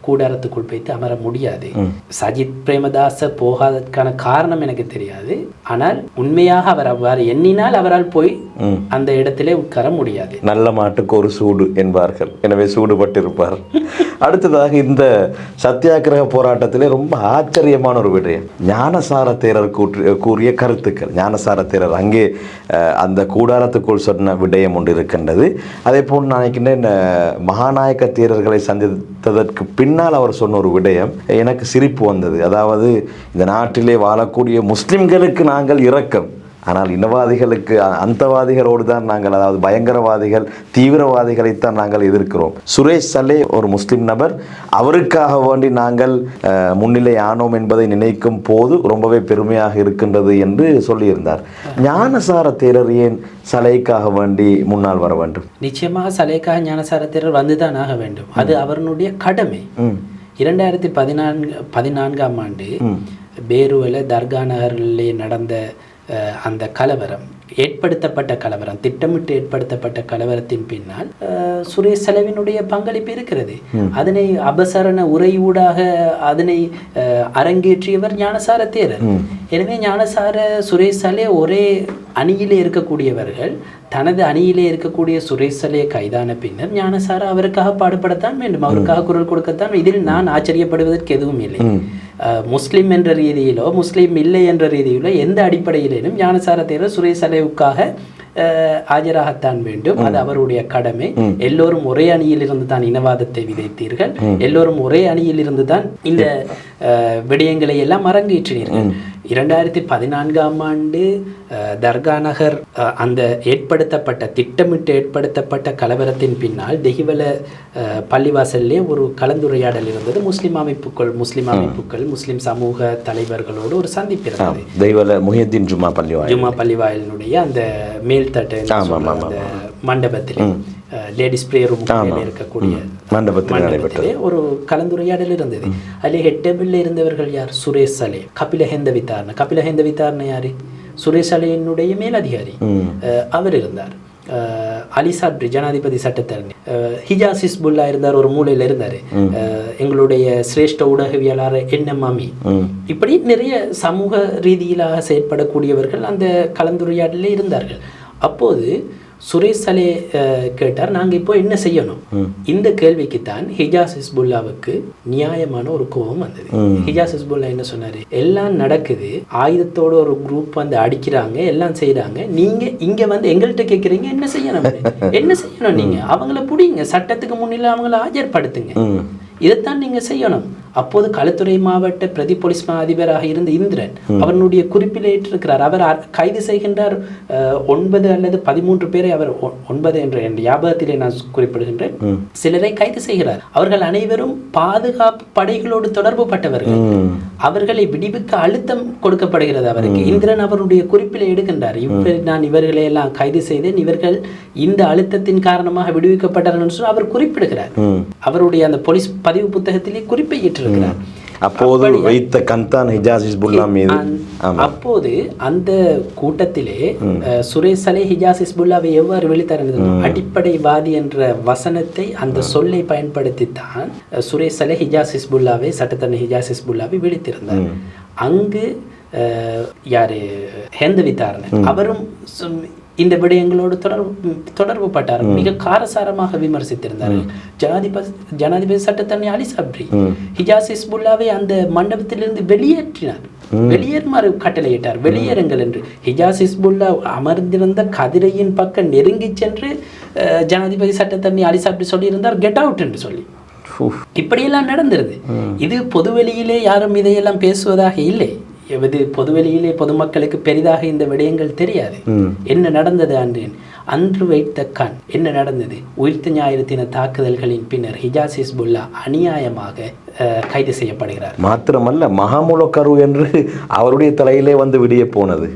கூடாரத்துக்குள் வைத்து அமர முடியாது. சஜித் பிரேமதாச போகாததற்கான காரணம் எனக்கு தெரியாது. ஆனால் உண்மையாக அவர் அவ்வாறு எண்ணினால் அவரால் போய் அந்த இடத்திலே உட்கார முடியாது. நல்ல மாட்டுக்கு ஒரு சூடு என்பார்கள், எனவே சூடுபட்டிருப்பார். அடுத்ததாக இந்த சத்தியாகிரக போராட்டத்திலே ரொம்ப ஆச்சரியமான ஒரு விடயம், ஞானசார தேரர் கூறிய கருத்துக்கள். ஞானசார தேரர் அங்கே அந்த கூடாரத்துக்குள் சொன்ன விடயம் ஒன்று இருக்கின்றது. அதே போல் நான் நினைக்கின்றேன் மகாநாயக்க தேரர்களை சந்தித்ததற்கு பின்னர் பின்னால் அவர் சொன்ன ஒரு விடயம் எனக்கு சிரிப்பு வந்தது. அதாவது இந்த நாட்டிலே வாழக்கூடிய முஸ்லிம்களுக்கு நாங்கள் இரக்கம், ஆனால் இனவாதிகளுக்கு அந்தவாதிகளோடு தான் நாங்கள், அதாவது பயங்கரவாதிகள் தீவிரவாதிகளைத்தான் நாங்கள் எதிர்க்கிறோம். சுரேஷ் சலே ஒரு முஸ்லிம் நபர், அவருக்காக வேண்டி நாங்கள் முன்னிலை ஆனோம் என்பதை நினைக்கும் போது ரொம்பவே பெருமையாக இருக்கின்றது என்று சொல்லியிருந்தார். ஞானசார தேரர் ஏன் சலைக்காக வேண்டி முன்னால் வர வேண்டும்? நிச்சயமாக சலைக்காக ஞானசார தேரர் வந்துதான் ஆக வேண்டும். அது அவருடைய கடமை. 2014ஆம் ஆண்டு பேருவல தர்கா நகரிலே நடந்த அந்த கலவரம், ஏற்படுத்தப்பட்ட கலவரம், திட்டமிட்டு ஏற்படுத்தப்பட்ட கலவரத்தின் பின்னால் சுரேஷ் சலேவினுடைய பங்களிப்பு இருக்கிறது. அதனை அபசரண உரையூடாக அதனை அரங்கேற்றியவர் ஞானசார தேரர். எனவே ஞானசார சுரேஷ் சலே ஒரே அணியிலே இருக்கக்கூடியவர்கள். தனது அணியிலே இருக்கக்கூடிய சுரேஷ் சலே கைதான பின்னர் ஞானசார அவருக்காக பாடுபடத்தான் வேண்டும், அவருக்காக குரல் கொடுக்கத்தான். இதில் நான் ஆச்சரியப்படுவதற்கு எதுவும் இல்லை. முஸ்லிம் என்ற ரீதியிலோ முஸ்லிம் இல்லை என்ற ரீதியிலோ எந்த அடிப்படையிலும் ஞானசார தேரர் சுரேஷ் சலேவுக்காக ஆஜராகத்தான் வேண்டும். அது அவருடைய கடமை. எல்லோரும் ஒரே அணியில் இருந்து தான் இனவாதத்தை விதைத்தீர்கள், எல்லோரும் ஒரே அணியில் இருந்து தான் இந்த விடயங்களை எல்லாம் அரங்கேற்றினீர்கள். 2014ஆம் ஆண்டு தர்கா நகர் அந்த திட்டமிட்டு ஏற்படுத்தப்பட்ட கலவரத்தின் பின்னால் தெஹிவல பள்ளிவாசல்லே ஒரு கலந்துரையாடல் இருந்தது. முஸ்லிம் அமைப்புகள் முஸ்லிம் சமூக தலைவர்களோடு ஒரு சந்திப்பு இருந்தது. தெஹிவல முஹியுத்தீன் ஜும்மா பள்ளிவாயிலினுடைய அந்த மேல்தட்டு அந்த மண்டபத்தில், லேடிஸ் பிரேயர் ரூம் இருக்கக்கூடிய மண்டபத்திலே ஒரு கலந்துரையாடல் இருந்தது. அதில் ஹெட்டபில் இருந்தவர்கள் யார்? சுரேஷ் சலே, கபிலஹேந்த வித்தாரணை யாரு? சுரேஷ் சலேயினுடைய மேலதிகாரி அவர் இருந்தார். அலி சாப்ரி ஜனாதிபதி சட்டத்தரணி, ஹிஜாஸ் ஹிஸ்புல்லா இருந்தார், ஒரு மூலையில இருந்தாரு. எங்களுடைய சிரேஷ்ட ஊடகவியலாளர் NM இப்படி நிறைய சமூக ரீதியிலாக செயற்படக்கூடியவர்கள் அந்த கலந்துரையாடலே இருந்தார்கள். அப்போது சுரேஷ் சலே கேட்டார், நாங்கள் இப்போ என்ன செய்யணும்? இந்த கேள்விக்குத்தான் ஹிஜாஸ் ஹிஸ்புல்லாவுக்கு நியாயமான ஒரு கோபம் வந்தது. ஹிஜாஸ் ஹிஸ்புல்லா என்ன சொன்னாரு? எல்லாம் நடக்குது, ஆயுதத்தோட ஒரு குரூப் வந்து அடிக்கிறாங்க, எல்லாம் செய்யறாங்க, நீங்க இங்க வந்து எங்கள்கிட்ட கேட்குறீங்க என்ன செய்யணும்? என்ன செய்யணும்? நீங்க அவங்கள பிடிங்க, சட்டத்துக்கு முன்னில அவங்கள ஆஜர்படுத்துங்க, இதைத்தான் நீங்க செய்யணும். அப்போது களுத்துறை மாவட்ட பிரதி போலீஸ் மா அதிபராக இருந்த இந்திரன் அவனுடைய குறிப்பில் ஏற்றிருக்கிறார். அவர் கைது செய்கின்றார் 9 அல்லது 13 பேரை, அவர் 9 என்ற ஞாபகத்திலே நான் குறிப்பிடுகின்றேன், சிலரை கைது செய்கிறார். அவர்கள் அனைவரும் பாதுகாப்பு படைகளோடு தொடர்பு பட்டவர்கள். அவர்களை விடுவிக்க அழுத்தம் கொடுக்கப்படுகிறது அவருக்கு. இந்திரன் அவருடைய குறிப்பில் எடுக்கின்றார், நான் இவர்களை எல்லாம் கைது செய்தேன், இவர்கள் இந்த அழுத்தத்தின் காரணமாக விடுவிக்கப்பட்டார்கள் என்று அவர் குறிப்பிடுகிறார். அவருடைய அந்த போலீஸ் பதிவு புத்தகத்திலே குறிப்பை ஏற்றிருக்கிறார். அப்போது வைத்த கந்தான் ஹிஜாஸ் ஹிஸ்புல்லா மீது. அப்போது அந்த கூட்டத்திலே சுரேஷ் சலே ஹிஜாஸ் ஹிஸ்புல்லாவை எவ்வாறு வெளித்தரது? அடிப்படைவாதி என்ற வசனத்தை, அந்த சொல்லை பயன்படுத்தித்தான் சுரேஷ் சலே ஹிஜாஸ் ஹிஸ்புல்லாவை, சட்டத்தரணி ஹிஜாஸ் ஹிஸ்புல்லாவை வெளித்திருந்தார். அங்கு யாரு? ஹேந்த வித்தாரணை அவரும் இந்த விடயங்களோடு தொடர்பு பட்டார். மிக காரசாரமாக விமர்சித்திருந்தார். ஜனாதிபதி சட்டத்தரணி அலி சாப்ரி ஹிஜாஸ் ஹிஸ்புல்லாவை அந்த மண்டபத்திலிருந்து வெளியேறுமாறு கட்டளையிட்டார். வெளியேறுங்கள் என்று. ஹிஜாஸ் ஹிஸ்புல்லா அமர்ந்திருந்த கதிரையின் பக்கம் நெருங்கி சென்று ஜனாதிபதி சட்டத்தரணி அலி சாப்ரி சொல்லியிருந்தார், கெட் அவுட் என்று சொல்லி. இப்படியெல்லாம் நடந்திருது. இது பொதுவெளியிலே யாரும் இதையெல்லாம் பேசுவதாக இல்லை. இது பொதுவெளியிலே பொதுமக்களுக்கு பெரிதாக இந்த விடயங்கள் தெரியாது. என்ன நடந்தது அன்று வைத்த கண் என்ன நடந்தது? உயிர்த்த ஞாயிறு தின தாக்குதல்களின் பின்னர் ஹிஜாஸ் ஹிஸ்புல்லா அநியாயமாக கைது செய்யப்படுகிறார். மாத்திரமல்ல, மகாமுலக்கரு என்று அவருடைய தலையிலே வந்து விடிய போனது.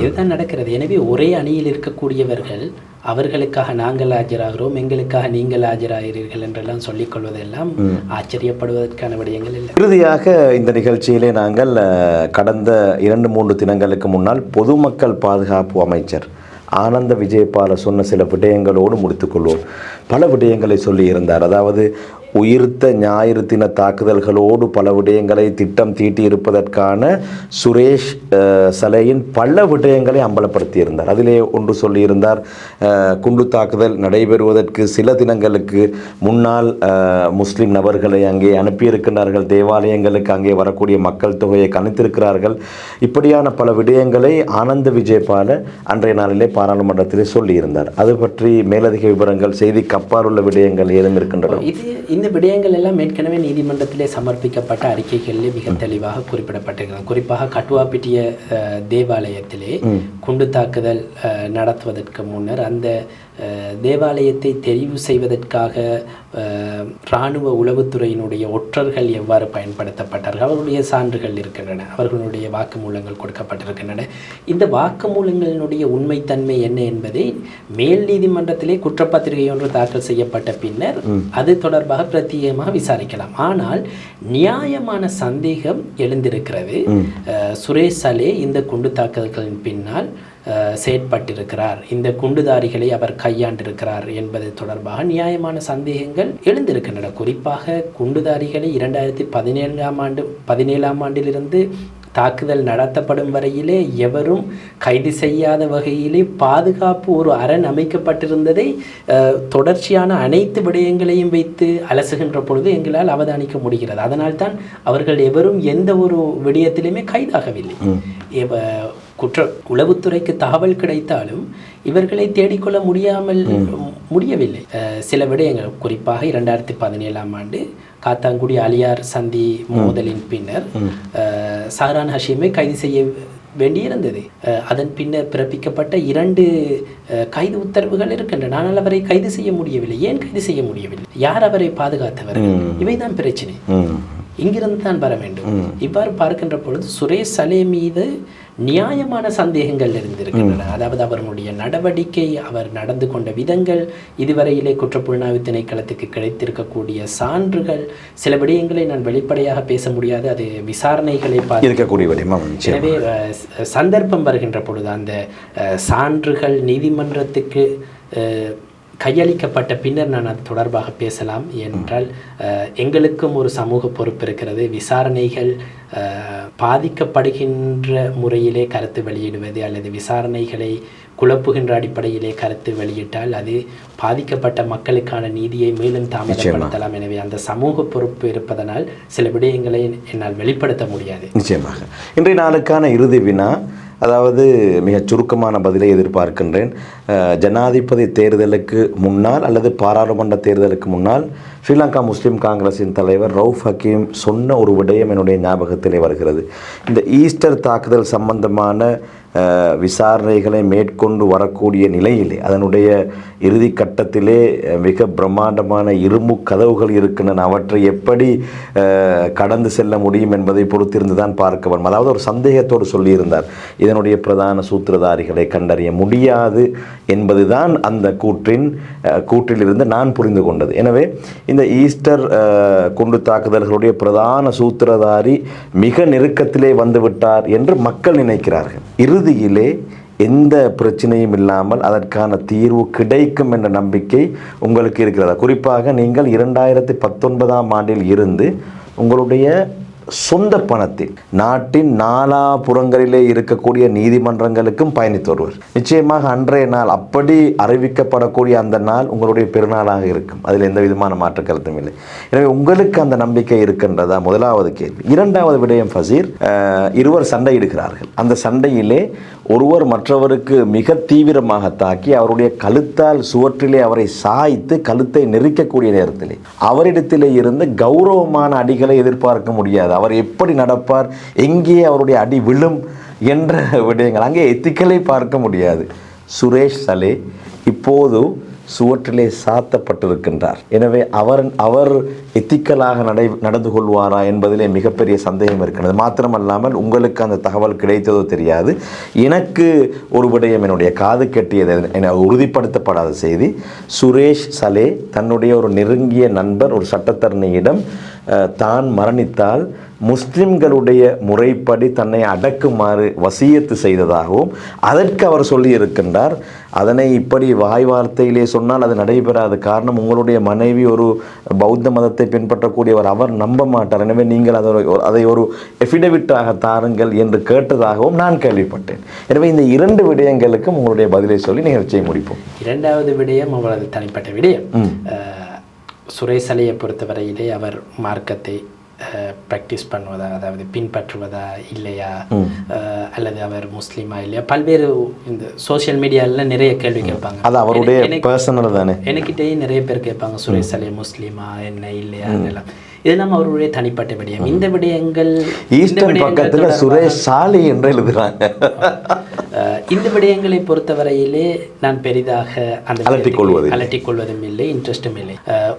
இதுதான் நடக்கிறது. எனவே ஒரே அணியில் இருக்கக்கூடியவர்கள் அவர்களுக்காக நாங்கள் ஆஜராகிறோம், எங்களுக்காக நீங்கள் ஆஜராகிறீர்கள் என்றெல்லாம் சொல்லிக் கொள்வதெல்லாம் ஆச்சரியப்படுவதற்கான விடயங்கள் இல்லை. இறுதியாக இந்த நிகழ்ச்சியிலே நாங்கள் கடந்த 2-3 தினங்களுக்கு முன்னால் பொதுமக்கள் பாதுகாப்பு அமைச்சர் ஆனந்த விஜயபால சொன்ன சில விடயங்களோடு முடித்துக்கொள்வோம். பல விடயங்களை சொல்லி இருந்தார். அதாவது உயிர்த்த ஞாயிறு தின தாக்குதல்களோடு பல விடயங்களை திட்டம் தீட்டி இருப்பதற்கான சுரேஷ் சலேயின் பல விடயங்களை அம்பலப்படுத்தி இருந்தார். அதிலே ஒன்று சொல்லியிருந்தார், குண்டு தாக்குதல் நடைபெறுவதற்கு சில தினங்களுக்கு முன்னால் முஸ்லிம் நபர்களை அங்கே அனுப்பியிருக்கிறார்கள், தேவாலயங்களுக்கு அங்கே வரக்கூடிய மக்கள் தொகையை கணித்திருக்கிறார்கள். இப்படியான பல விடயங்களை ஆனந்த விஜயபால அன்றைய நாளிலே பாராளுமன்றத்திலே சொல்லியிருந்தார். அது பற்றி மேலதிக விவரங்கள், செய்திக்கு அப்பால் உள்ள விடயங்கள் ஏதும் இருக்கின்றன? இந்த இந்த விடயங்கள் எல்லாம் ஏற்கனவே நீதிமன்றத்திலே சமர்ப்பிக்கப்பட்ட அறிக்கைகளிலே மிக தெளிவாக குறிப்பிடப்பட்டிருக்கிறது. குறிப்பாக கட்டுவாப்பிட்டிய தேவாலயத்திலே குண்டு தாக்குதல் நடத்துவதற்கு முன்னர் அந்த தேவாலயத்தை தெரிவு செய்வதற்காக இராணுவ உளவுத்துறையினுடைய ஒற்றர்கள் எவ்வாறு பயன்படுத்தப்பட்டார்கள், அவர்களுடைய சான்றுகள் இருக்கின்றன, அவர்களுடைய வாக்குமூலங்கள் கொடுக்கப்பட்டிருக்கின்றன. இந்த வாக்குமூலங்களினுடைய உண்மைத்தன்மை என்ன என்பதை மேல் நீதிமன்றத்திலே குற்றப்பத்திரிகை ஒன்று தாக்கல் செய்யப்பட்ட பின்னர் அது தொடர்பாக பிரத்யேகமாக விசாரிக்கலாம். ஆனால் நியாயமான சந்தேகம் எழுந்திருக்கிறது. சுரேஷ் சலே இந்த குண்டு தாக்குதல்களின் பின்னால் செயற்பட்டிருக்கிறார், இந்த குண்டுதாரிகளை அவர் கையாண்டிருக்கிறார் என்பது தொடர்பாக நியாயமான சந்தேகங்கள் எழுந்திருக்கின்றன. குறிப்பாக குண்டுதாரிகளை 2017ஆம் ஆண்டிலிருந்து தாக்குதல் நடத்தப்படும் வரையிலே எவரும் கைது செய்யாத வகையிலே பாதுகாப்பு ஒரு அரண் அமைக்கப்பட்டிருந்ததை தொடர்ச்சியான அனைத்து விடயங்களையும் வைத்து அலசுகின்ற பொழுது எங்களால் அவதானிக்க முடிகிறது. அதனால்தான் அவர்கள் எவரும் எந்த ஒரு விடயத்திலுமே கைதாகவில்லை. உளவுத்துறைக்கு தகவல் கிடைத்தாலும் இவர்களை தேடிக்கொள்ள முடியவில்லை. சில விடயங்கள், குறிப்பாக 2017ஆம் ஆண்டு காத்தாங்குடி அலியார் சந்தி மோதலின் பின்னர் சஹ்ரான் ஹஷீமை கைது செய்ய வேண்டியிருந்தது. அதன் பின்னர் பிறப்பிக்கப்பட்ட 2 கைது உத்தரவுகள் இருக்கின்றன. ஆனால் அவரை கைது செய்ய முடியவில்லை. ஏன் கைது செய்ய முடியவில்லை? யார் அவரை பாதுகாத்தவர்கள்? இவைதான் பிரச்சனை. இங்கிருந்து தான் வர வேண்டும். இவ்வாறு பார்க்கின்ற பொழுது சுரேஷ் சலே மீது நியாயமான சந்தேகங்கள் இருந்திருக்கின்றன. அதாவது அவர்களுடைய நடவடிக்கை, அவர் நடந்து கொண்ட விதங்கள், இதுவரையிலே குற்றப்புலனாய்வு திணைக்களத்துக்கு கிடைத்திருக்கக்கூடிய சான்றுகள், சில விடயங்களை நான் வெளிப்படையாக பேச முடியாது, அது விசாரணைகளை இருக்கக்கூடிய. எனவே சந்தர்ப்பம் வருகின்ற பொழுது அந்த சான்றுகள் நீதிமன்றத்துக்கு கையளிக்கப்பட்ட பின்னர் நான் அது தொடர்பாக பேசலாம். ஏனென்றால் எங்களுக்கும் ஒரு சமூக பொறுப்பு இருக்கிறது. விசாரணைகள் பாதிக்கப்படுகின்ற முறையிலே கருத்து வெளியிடுவது அல்லது விசாரணைகளை குழப்புகின்ற அடிப்படையிலே கருத்து வெளியிட்டால் அது பாதிக்கப்பட்ட மக்களுக்கான நீதியை மேலும் தாமதப்படுத்தலாம். எனவே அந்த சமூக பொறுப்பு இருப்பதனால் சில விடயங்களை என்னால் வெளிப்படுத்த முடியாது. நிச்சயமாக இன்றைய நாளுக்கான இறுதி வினா, அதாவது மிகச் சுருக்கமான பதிலை எதிர்பார்க்கின்றேன். ஜனாதிபதி தேர்தலுக்கு முன்னால் அல்லது பாராளுமன்ற தேர்தலுக்கு முன்னால் ஸ்ரீலங்கா முஸ்லீம் காங்கிரஸின் தலைவர் ரவுஃப் ஹக்கீம் சொன்ன ஒரு விடயம் என்னுடைய ஞாபகத்திலே வருகிறது. இந்த ஈஸ்டர் தாக்குதல் சம்பந்தமான விசாரணைகளை மேற்கொண்டு வரக்கூடிய நிலையிலே, அதனுடைய இறுதி கட்டத்திலே மிக பிரம்மாண்டமான இரும்பு கதவுகள் இருக்கின்றன, அவற்றை எப்படி கடந்து செல்ல முடியும் என்பதை பொறுத்திருந்து தான் பார்க்க வேண்டும். அதாவது ஒரு சந்தேகத்தோடு சொல்லியிருந்தார், இதனுடைய பிரதான சூத்திரதாரிகளை கண்டறிய முடியாது என்பதுதான் அந்த கூற்றிலிருந்து நான் புரிந்து கொண்டது. எனவே இந்த ஈஸ்டர் குண்டு தாக்குதல்களுடைய பிரதான சூத்திரதாரி மிக நெருக்கத்திலே வந்துவிட்டார் என்று மக்கள் நினைக்கிறார்கள். இறுதியிலே எந்த பிரச்சனையும் இல்லாமல் அதற்கான தீர்வு கிடைக்கும் என்ற நம்பிக்கை உங்களுக்கு இருக்கிறதா? குறிப்பாக நீங்கள் 2019ஆம் ஆண்டில் இருந்து உங்களுடைய சொந்த பணத்தில் நாட்டின் நாலாபுறங்களிலே இருக்கக்கூடிய நீதிமன்றங்களுக்கும் பயணித்து வருவர். நிச்சயமாக அன்றைய நாள், அப்படி அறிவிக்கப்படக்கூடிய அந்த நாள் உங்களுடைய பெருநாளாக இருக்கும். அதில் எந்த விதமான மாற்று கருத்தும் இல்லை. எனவே உங்களுக்கு அந்த நம்பிக்கை இருக்கின்றதா? முதலாவது கேள்வி. இரண்டாவது விடயம் ஃபசீர், இருவர் சண்டையிடுகிறார்கள். அந்த சண்டையிலே ஒருவர் மற்றவருக்கு மிக தீவிரமாக தாக்கி அவருடைய கழுத்தால் சுவற்றிலே அவரை சாய்த்து கழுத்தை நெரிக்கக்கூடிய நேரத்திலே அவரிடத்திலே இருந்து கௌரவமான அடிகளை எதிர்பார்க்க முடியாது. அவர் எப்படி நடப்பார், எங்கே அவருடைய அடி விழும் என்ற விடயங்கள், அங்கே எத்திக்கலை பார்க்க முடியாது. சுரேஷ் சலே இப்போது சுவற்றிலே சாத்தப்பட்டிருக்கின்றார். எனவே அவர் எத்திக்கலாக நடந்து கொள்வாரா என்பதிலே மிகப்பெரிய சந்தேகம் இருக்கிறது. மாத்திரமல்லாமல் உங்களுக்கு அந்த தகவல் கிடைத்ததோ தெரியாது, எனக்கு ஒரு விடயம் என்னுடைய காது கெட்டியது, என உறுதிப்படுத்தப்படாத செய்தி. சுரேஷ் சலே தன்னுடைய ஒரு நெருங்கிய நண்பர் ஒரு சட்டத்தரணியிடம் தான் மரணித்தால் முஸ்லிம்களுடைய முறைப்படி தன்னை அடக்குமாறு வசியத்து செய்ததாகவும் அதற்கு அவர் சொல்லியிருக்கின்றார். அதனை இப்படி வாய் வார்த்தையிலே சொன்னால் அது நடைபெறாத காரணம், உங்களுடைய மனைவி ஒரு பௌத்த மதத்தை பின்பற்றக்கூடியவர், அவர் நம்ப மாட்டார், எனவே நீங்கள் அதை ஒரு எஃபிடவிட்டாக தாருங்கள் என்று கேட்டதாகவும் நான் கேள்விப்பட்டேன். எனவே இந்த இரண்டு விடயங்களுக்கும் உங்களுடைய பதிலை சொல்லி நிகழ்ச்சியை முடிப்போம். இரண்டாவது விடயம் அவரது தனிப்பட்ட விடயம். சுரேஷ் சலையை பொறுத்தவரையிலே அவர் மார்க்கத்தை ப்ராக்டிஸ் பண்ணுவதா, அதாவது பின்பற்றுவதா இல்லையா, அல்லது அவர் முஸ்லீமா இல்லையா, பல்வேறு இந்த சோஷியல் மீடியாவில் நிறைய கேள்வி கேட்பாங்க. அது அவருடைய பர்சனல் தானே. எனக்கிட்டே நிறைய பேர் கேட்பாங்க, சுரேஷ் சலே முஸ்லீமா என்ன இல்லையா எல்லாம். இதெல்லாம் அவருடைய தனிப்பட்ட விடயம். இந்த விடயங்கள் ஈஸ்டர்ன் பக்கத்தில் சுரேஷ் சாலி என்று எழுதுறாங்க. இந்த விடயங்களை பொறுத்தவரையிலே நான் பெரிதாக அந்த அலட்டிக்கொள்வதும் இல்லை, இன்ட்ரெஸ்டும் இல்லை.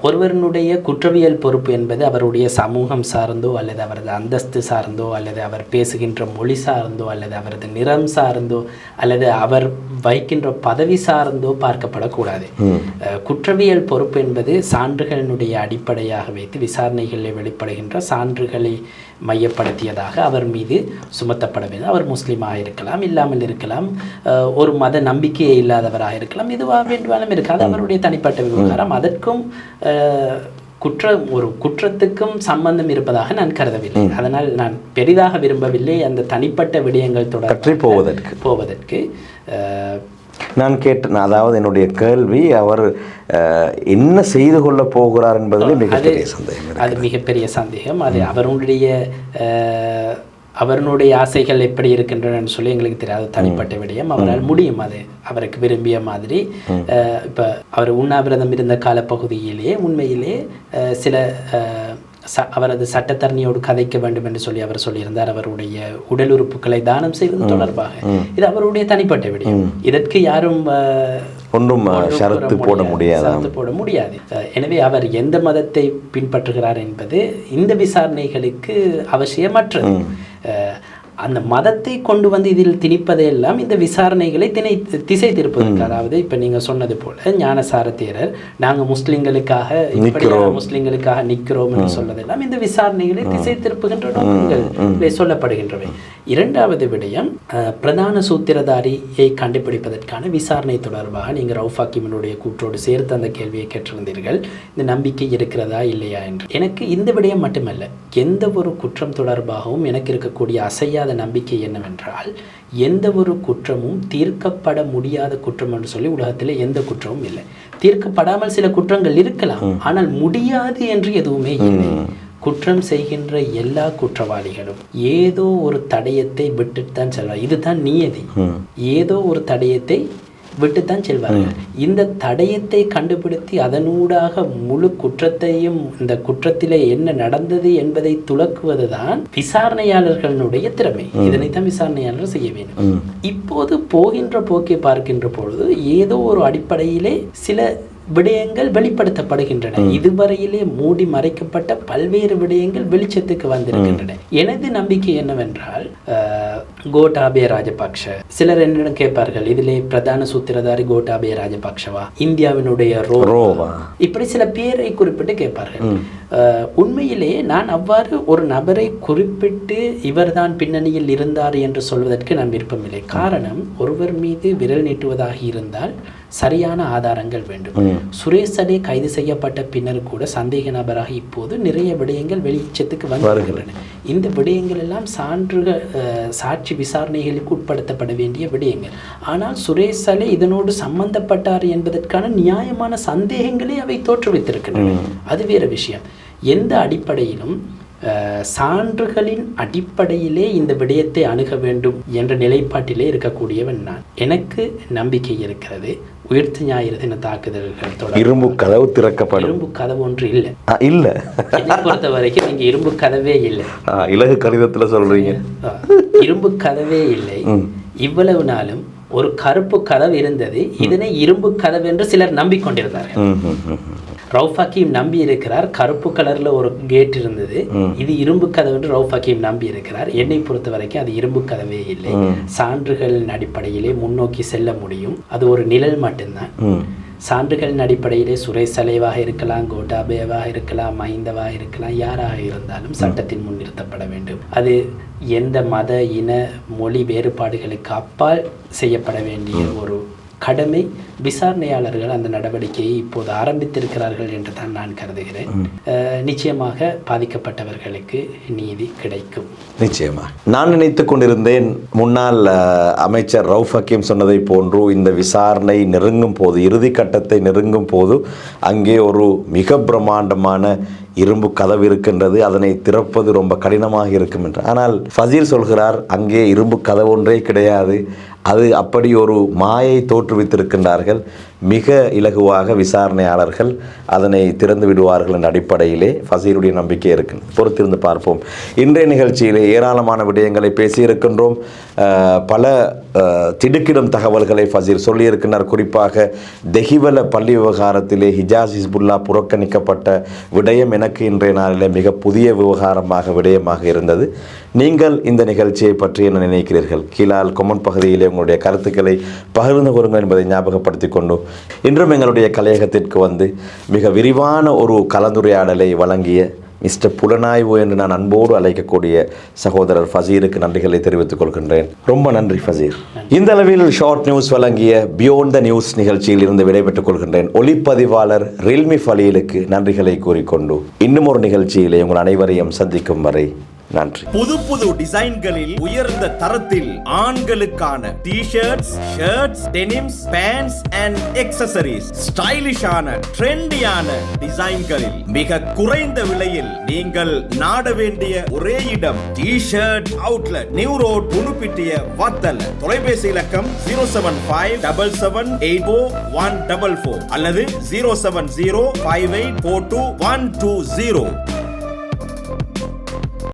ஒருவருடைய குற்றவியல் பொறுப்பு என்பது அவருடைய சமூகம் சார்ந்தோ அல்லது அவரது அந்தஸ்து சார்ந்தோ அல்லது அவர் பேசுகின்ற மொழி சார்ந்தோ அல்லது அவரது நிறம் சார்ந்தோ அல்லது அவர் வைக்கின்ற பதவி சார்ந்தோ பார்க்கப்படக்கூடாது. குற்றவியல் பொறுப்பு என்பது சான்றுகளினுடைய அடிப்படையாக வைத்து விசாரணைகளில் வெளிப்படுகின்ற சான்றுகளை மையப்படுத்தியதாக அவர் மீது சுமத்தப்பட வேண்டும். அவர் முஸ்லீமாக இருக்கலாம், இல்லாமல் இருக்கலாம், ஒரு மத நம்பிக்கையே இல்லாதவராக இருக்கலாம், எதுவாக வேண்டுமானும் இருக்காது, அவருடைய தனிப்பட்ட விவகாரம். அதற்கும் ஒரு குற்றத்துக்கும் சம்பந்தம் இருப்பதாக நான் கருதவில்லை. அதனால் நான் பெரிதாக விரும்பவில்லை அந்த தனிப்பட்ட விடயங்கள் தொடர்பு போவதற்கு. நான் கேட்டேன், அதாவது என்னுடைய கேள்வி, அவர் என்ன செய்து கொள்ள போகிறார் என்பதில் மிகப்பெரிய சந்தேகம். அது மிகப்பெரிய சந்தேகம். அது அவருடைய ஆசைகள் எப்படி இருக்கின்றன சொல்லி எங்களுக்கு தெரியாது, தனிப்பட்ட விடயம். அவரால் முடியும் அது அவருக்கு விரும்பிய மாதிரி. இப்போ அவர் உண்ணாவிரதம் இருந்த காலப்பகுதியிலேயே உண்மையிலே சில அவரது சட்டத்தரணியோடு கதைக்க வேண்டும் என்று சொல்லி அவர் சொல்லியிருந்தார். அவருடைய உடல் உறுப்புகளை தானம் செய்வது தொடர்பாக இது அவருடைய தனிப்பட்ட விடயம். இதற்கு யாரும் ஒன்றும் ஷரத்து போட முடியாது. எனவே அவர் எந்த மதத்தை பின்பற்றுகிறார் என்பது இந்த விசாரணைகளுக்கு அவசியமற்றது. அந்த மதத்தை கொண்டு வந்து இதில் திணிப்பதையெல்லாம் இந்த விசாரணைகளை திசை திருப்பதற்கு. அதாவது இப்போ நீங்கள் சொன்னது போல ஞானசார தேரர் நாங்கள் முஸ்லிம்களுக்காக நிற்கிறோம் என்று சொல்வதெல்லாம் இந்த விசாரணைகளை திசை திருப்புகின்ற நோக்கங்கள் சொல்லப்படுகின்றவை. இரண்டாவது விடயம், பிரதான சூத்திரதாரியை கண்டுபிடிப்பதற்கான விசாரணை தொடர்பாக நீங்கள் ரவுஃப் ஹக்கீமினுடைய கூற்றோடு சேர்த்து அந்த கேள்வியை கேட்டிருந்தீர்கள், இந்த நம்பிக்கை இருக்கிறதா இல்லையா என்று. எனக்கு இந்த விடயம் மட்டுமல்ல, எந்த ஒரு குற்றம் தொடர்பாகவும் எனக்கு இருக்கக்கூடிய அசையாத நம்பிக்கை என்னவென்றால், எந்த ஒரு குற்றமும் தீர்க்கப்பட முடியாத குற்றம் என்று சொல்லி உலகத்தில் எந்த குற்றமும் இல்லை. தீர்க்கப்படாமல் சில குற்றங்கள் இருக்கலாம், ஆனால் முடியாது என்று எதுவுமே இல்லை. குற்றம் செய்கின்ற எல்லா குற்றவாளிகளும் ஏதோ ஒரு தடயத்தை விட்டுத்தான் செல்வார். இதுதான் நியதி. ஏதோ ஒரு தடயத்தை விட்டுத்தான் செல்வார்கள். இந்த தடயத்தை கண்டுபிடித்து அதனூடாக முழு குற்றத்தையும், இந்த குற்றத்திலே என்ன நடந்தது என்பதை துலக்குவதுதான் விசாரணையாளர்களுடைய திறமை. இதனைத்தான் விசாரணையாளர் செய்ய வேண்டும். இப்போது போகின்ற போக்கை பார்க்கின்ற பொழுது ஏதோ ஒரு அடிப்படையிலே சில விடயங்கள் வெளிப்படுத்தப்படுகின்றன. இதுவரையிலே மூடி மறைக்கப்பட்ட பல்வேறு விடயங்கள் வெளிச்சத்துக்கு வந்திருக்கின்றன. எனது நம்பிக்கை என்னவென்றால், கோட்டாபய ராஜபக்ஷ, சிலர் என்னிடம் கேட்பார்கள், இதிலே பிரதான சூத்திரதாரி கோட்டாபய ராஜபக்ஷவா, இந்தியாவினுடைய ரோவா, இப்படி சில பேரை குறிப்பிட்டு கேட்பார்கள். உண்மையிலே நான் அவ்வாறு ஒரு நபரை குறிப்பிட்டு இவர்தான் பின்னணியில் இருந்தார் என்று சொல்வதற்கு நான் விருப்பமில்லை. காரணம், ஒருவர் மீது விரல் நீட்டுவதாக இருந்தால் சரியான ஆதாரங்கள் வேண்டும். சுரேஷ் சலே கைது செய்யப்பட்ட பின்னர் கூட சந்தேக நபராக இப்போது நிறைய விடயங்கள் வெளிச்சத்துக்கு வருகின்றன. இந்த விடயங்கள் எல்லாம் சாட்சி விசாரணைகளுக்கு உட்படுத்தப்பட வேண்டிய விடயங்கள். ஆனால் சுரேஷ் சலே இதனோடு சம்பந்தப்பட்டார் என்பதற்கான நியாயமான சந்தேகங்களே அவை தோற்றுவித்திருக்கின்றன. அது வேறு விஷயம். எந்த அடிப்படையிலும் சான்றுகளின் அடிப்படையிலே இந்த விடயத்தை அணுக வேண்டும் என்ற நிலைப்பாட்டிலே இருக்கக்கூடியவன் நான். எனக்கு நம்பிக்கை இருக்கிறது, உயிர்த்த ஞாயிறு தின தாக்குதல்கள் தொடர்பாக இரும்பு கதவு திறக்கப்படும். இரும்பு கதவு ஒன்று இல்லை. என்னை பொறுத்த வரைக்கும் இங்க இரும்பு கதவே இல்லை. இலகு கடிதத்துல சொல்றீங்க, இரும்பு கதவே இல்லை. இவ்வளவு நாளும் ஒரு கருப்பு கதவு இருந்தது, இதனை இரும்பு கதவு என்று சிலர் நம்பிக்கொண்டிருந்தார்கள். ரவுஃப் ஹக்கீம் நம்பி இருக்கிறார், கருப்பு கலர்ல ஒரு கேட் இருந்தது, இது இரும்பு கதவு என்று ரவுஃப் ஹக்கீம் நம்பி இருக்கிறார். என்னை பொறுத்த வரைக்கும் அது இரும்பு கதவே இல்லை. சான்றுகளின் அடிப்படையிலே முன்னோக்கி செல்ல முடியும். அது ஒரு நிழல் மட்டும்தான். சான்றுகளின் அடிப்படையிலே சுரேஷ் சலேவாக இருக்கலாம், கோட்டாபயவாக இருக்கலாம், மஹிந்தவாக இருக்கலாம், யாராக இருந்தாலும் சட்டத்தின் முன் நிறுத்தப்பட வேண்டும். அது எந்த மத இன மொழி வேறுபாடுகளுக்கு அப்பால் செய்யப்பட வேண்டிய ஒரு கடமை. விசாரணையாளர்கள் அந்த நடவடிக்கையை இப்போது ஆரம்பித்திருக்கிறார்கள் என்று தான் நான் கருதுகிறேன். நிச்சயமாக பாதிக்கப்பட்டவர்களுக்கு நீதி கிடைக்கும். நிச்சயமா. நான் நினைத்து கொண்டிருந்தேன், முன்னாள் அமைச்சர் ரவுஃப் ஹக்கீம் சொன்னதை போன்று இந்த விசாரணை நெருங்கும் போது, இறுதி கட்டத்தை நெருங்கும் போது அங்கே ஒரு மிக பிரம்மாண்டமான இரும்பு கதவு இருக்கின்றது, அதனை திறப்பது ரொம்ப கடினமாக இருக்கும் என்று. ஆனால் ஃபசீல் சொல்கிறார், அங்கே இரும்பு கதவு ஒன்றே கிடையாது, அது அப்படி ஒரு மாயை தோற்றுவித்திருக்கின்றார்கள். மிக இலகுவாக விசாரணையாளர்கள் அதனை திறந்து விடுவார்கள் என்ற அடிப்படையிலே ஃபசீலுடைய நம்பிக்கை இருக்கு. பொறுத்திருந்து பார்ப்போம். இன்றைய நிகழ்ச்சியிலே ஏராளமான விடயங்களை பேசியிருக்கின்றோம். பல திடுக்கிடும் தகவல்களை ஃபசீல் சொல்லியிருக்கின்றார். குறிப்பாக தெஹிவல பள்ளி விவகாரத்திலே ஹிஜாஸ் ஹிஸ்புல்லா புறக்கணிக்கப்பட்ட விடயம் எனக்கு இன்றைய நாளிலே மிக புதிய விடயமாக இருந்தது. நீங்கள் இந்த நிகழ்ச்சியை பற்றி என்ன நினைக்கிறீர்கள்? கீழால் கொமெண்ட் பகுதியிலே உங்களுடைய கருத்துக்களை பகிர்ந்து கொள்ளுங்கள் என்பதை ஞாபகப்படுத்திக் கொண்டு, இன்றும் எங்களுடைய கலையகத்திற்கு வந்து மிக விரிவான ஒரு கலந்துரையாடலை வழங்கிய மிஸ்டர் புலனாய்வு என்று நான் அன்போடு அழைக்கக்கூடிய சகோதரர் ஃபசீருக்கு நன்றிகளை தெரிவித்துக் கொள்கின்றேன். ரொம்ப நன்றி ஃபசீர். இந்த அளவில் ஷார்ட் நியூஸ் வழங்கிய பியோண்ட் த நியூஸ் நிகழ்ச்சியில் இருந்து விடைபெற்றுக் கொள்கின்றேன். ஒளிப்பதிவாளர் ரில்மி ஃபலீலுக்கு நன்றிகளை கூறிக்கொண்டு இன்னும் ஒரு நிகழ்ச்சியிலே உங்கள் அனைவரையும் சந்திக்கும் வரை நன்றி. புது புது டிசைன்களில் உயர்ந்த தரத்தில் ஆண்களுக்கான T-shirts, shirts, denims, pants and accessories, ஸ்டைலிஷான ட்ரெண்டியான டிசைன்களில் மிக குறைந்த விலையில் நீங்கள் நாட வேண்டிய ஒரே இடம் T-shirt outlet, new road, Hunupitiya, Wattala. தொலைபேசி இலக்கம் 07577844144 அல்லது 07058422120.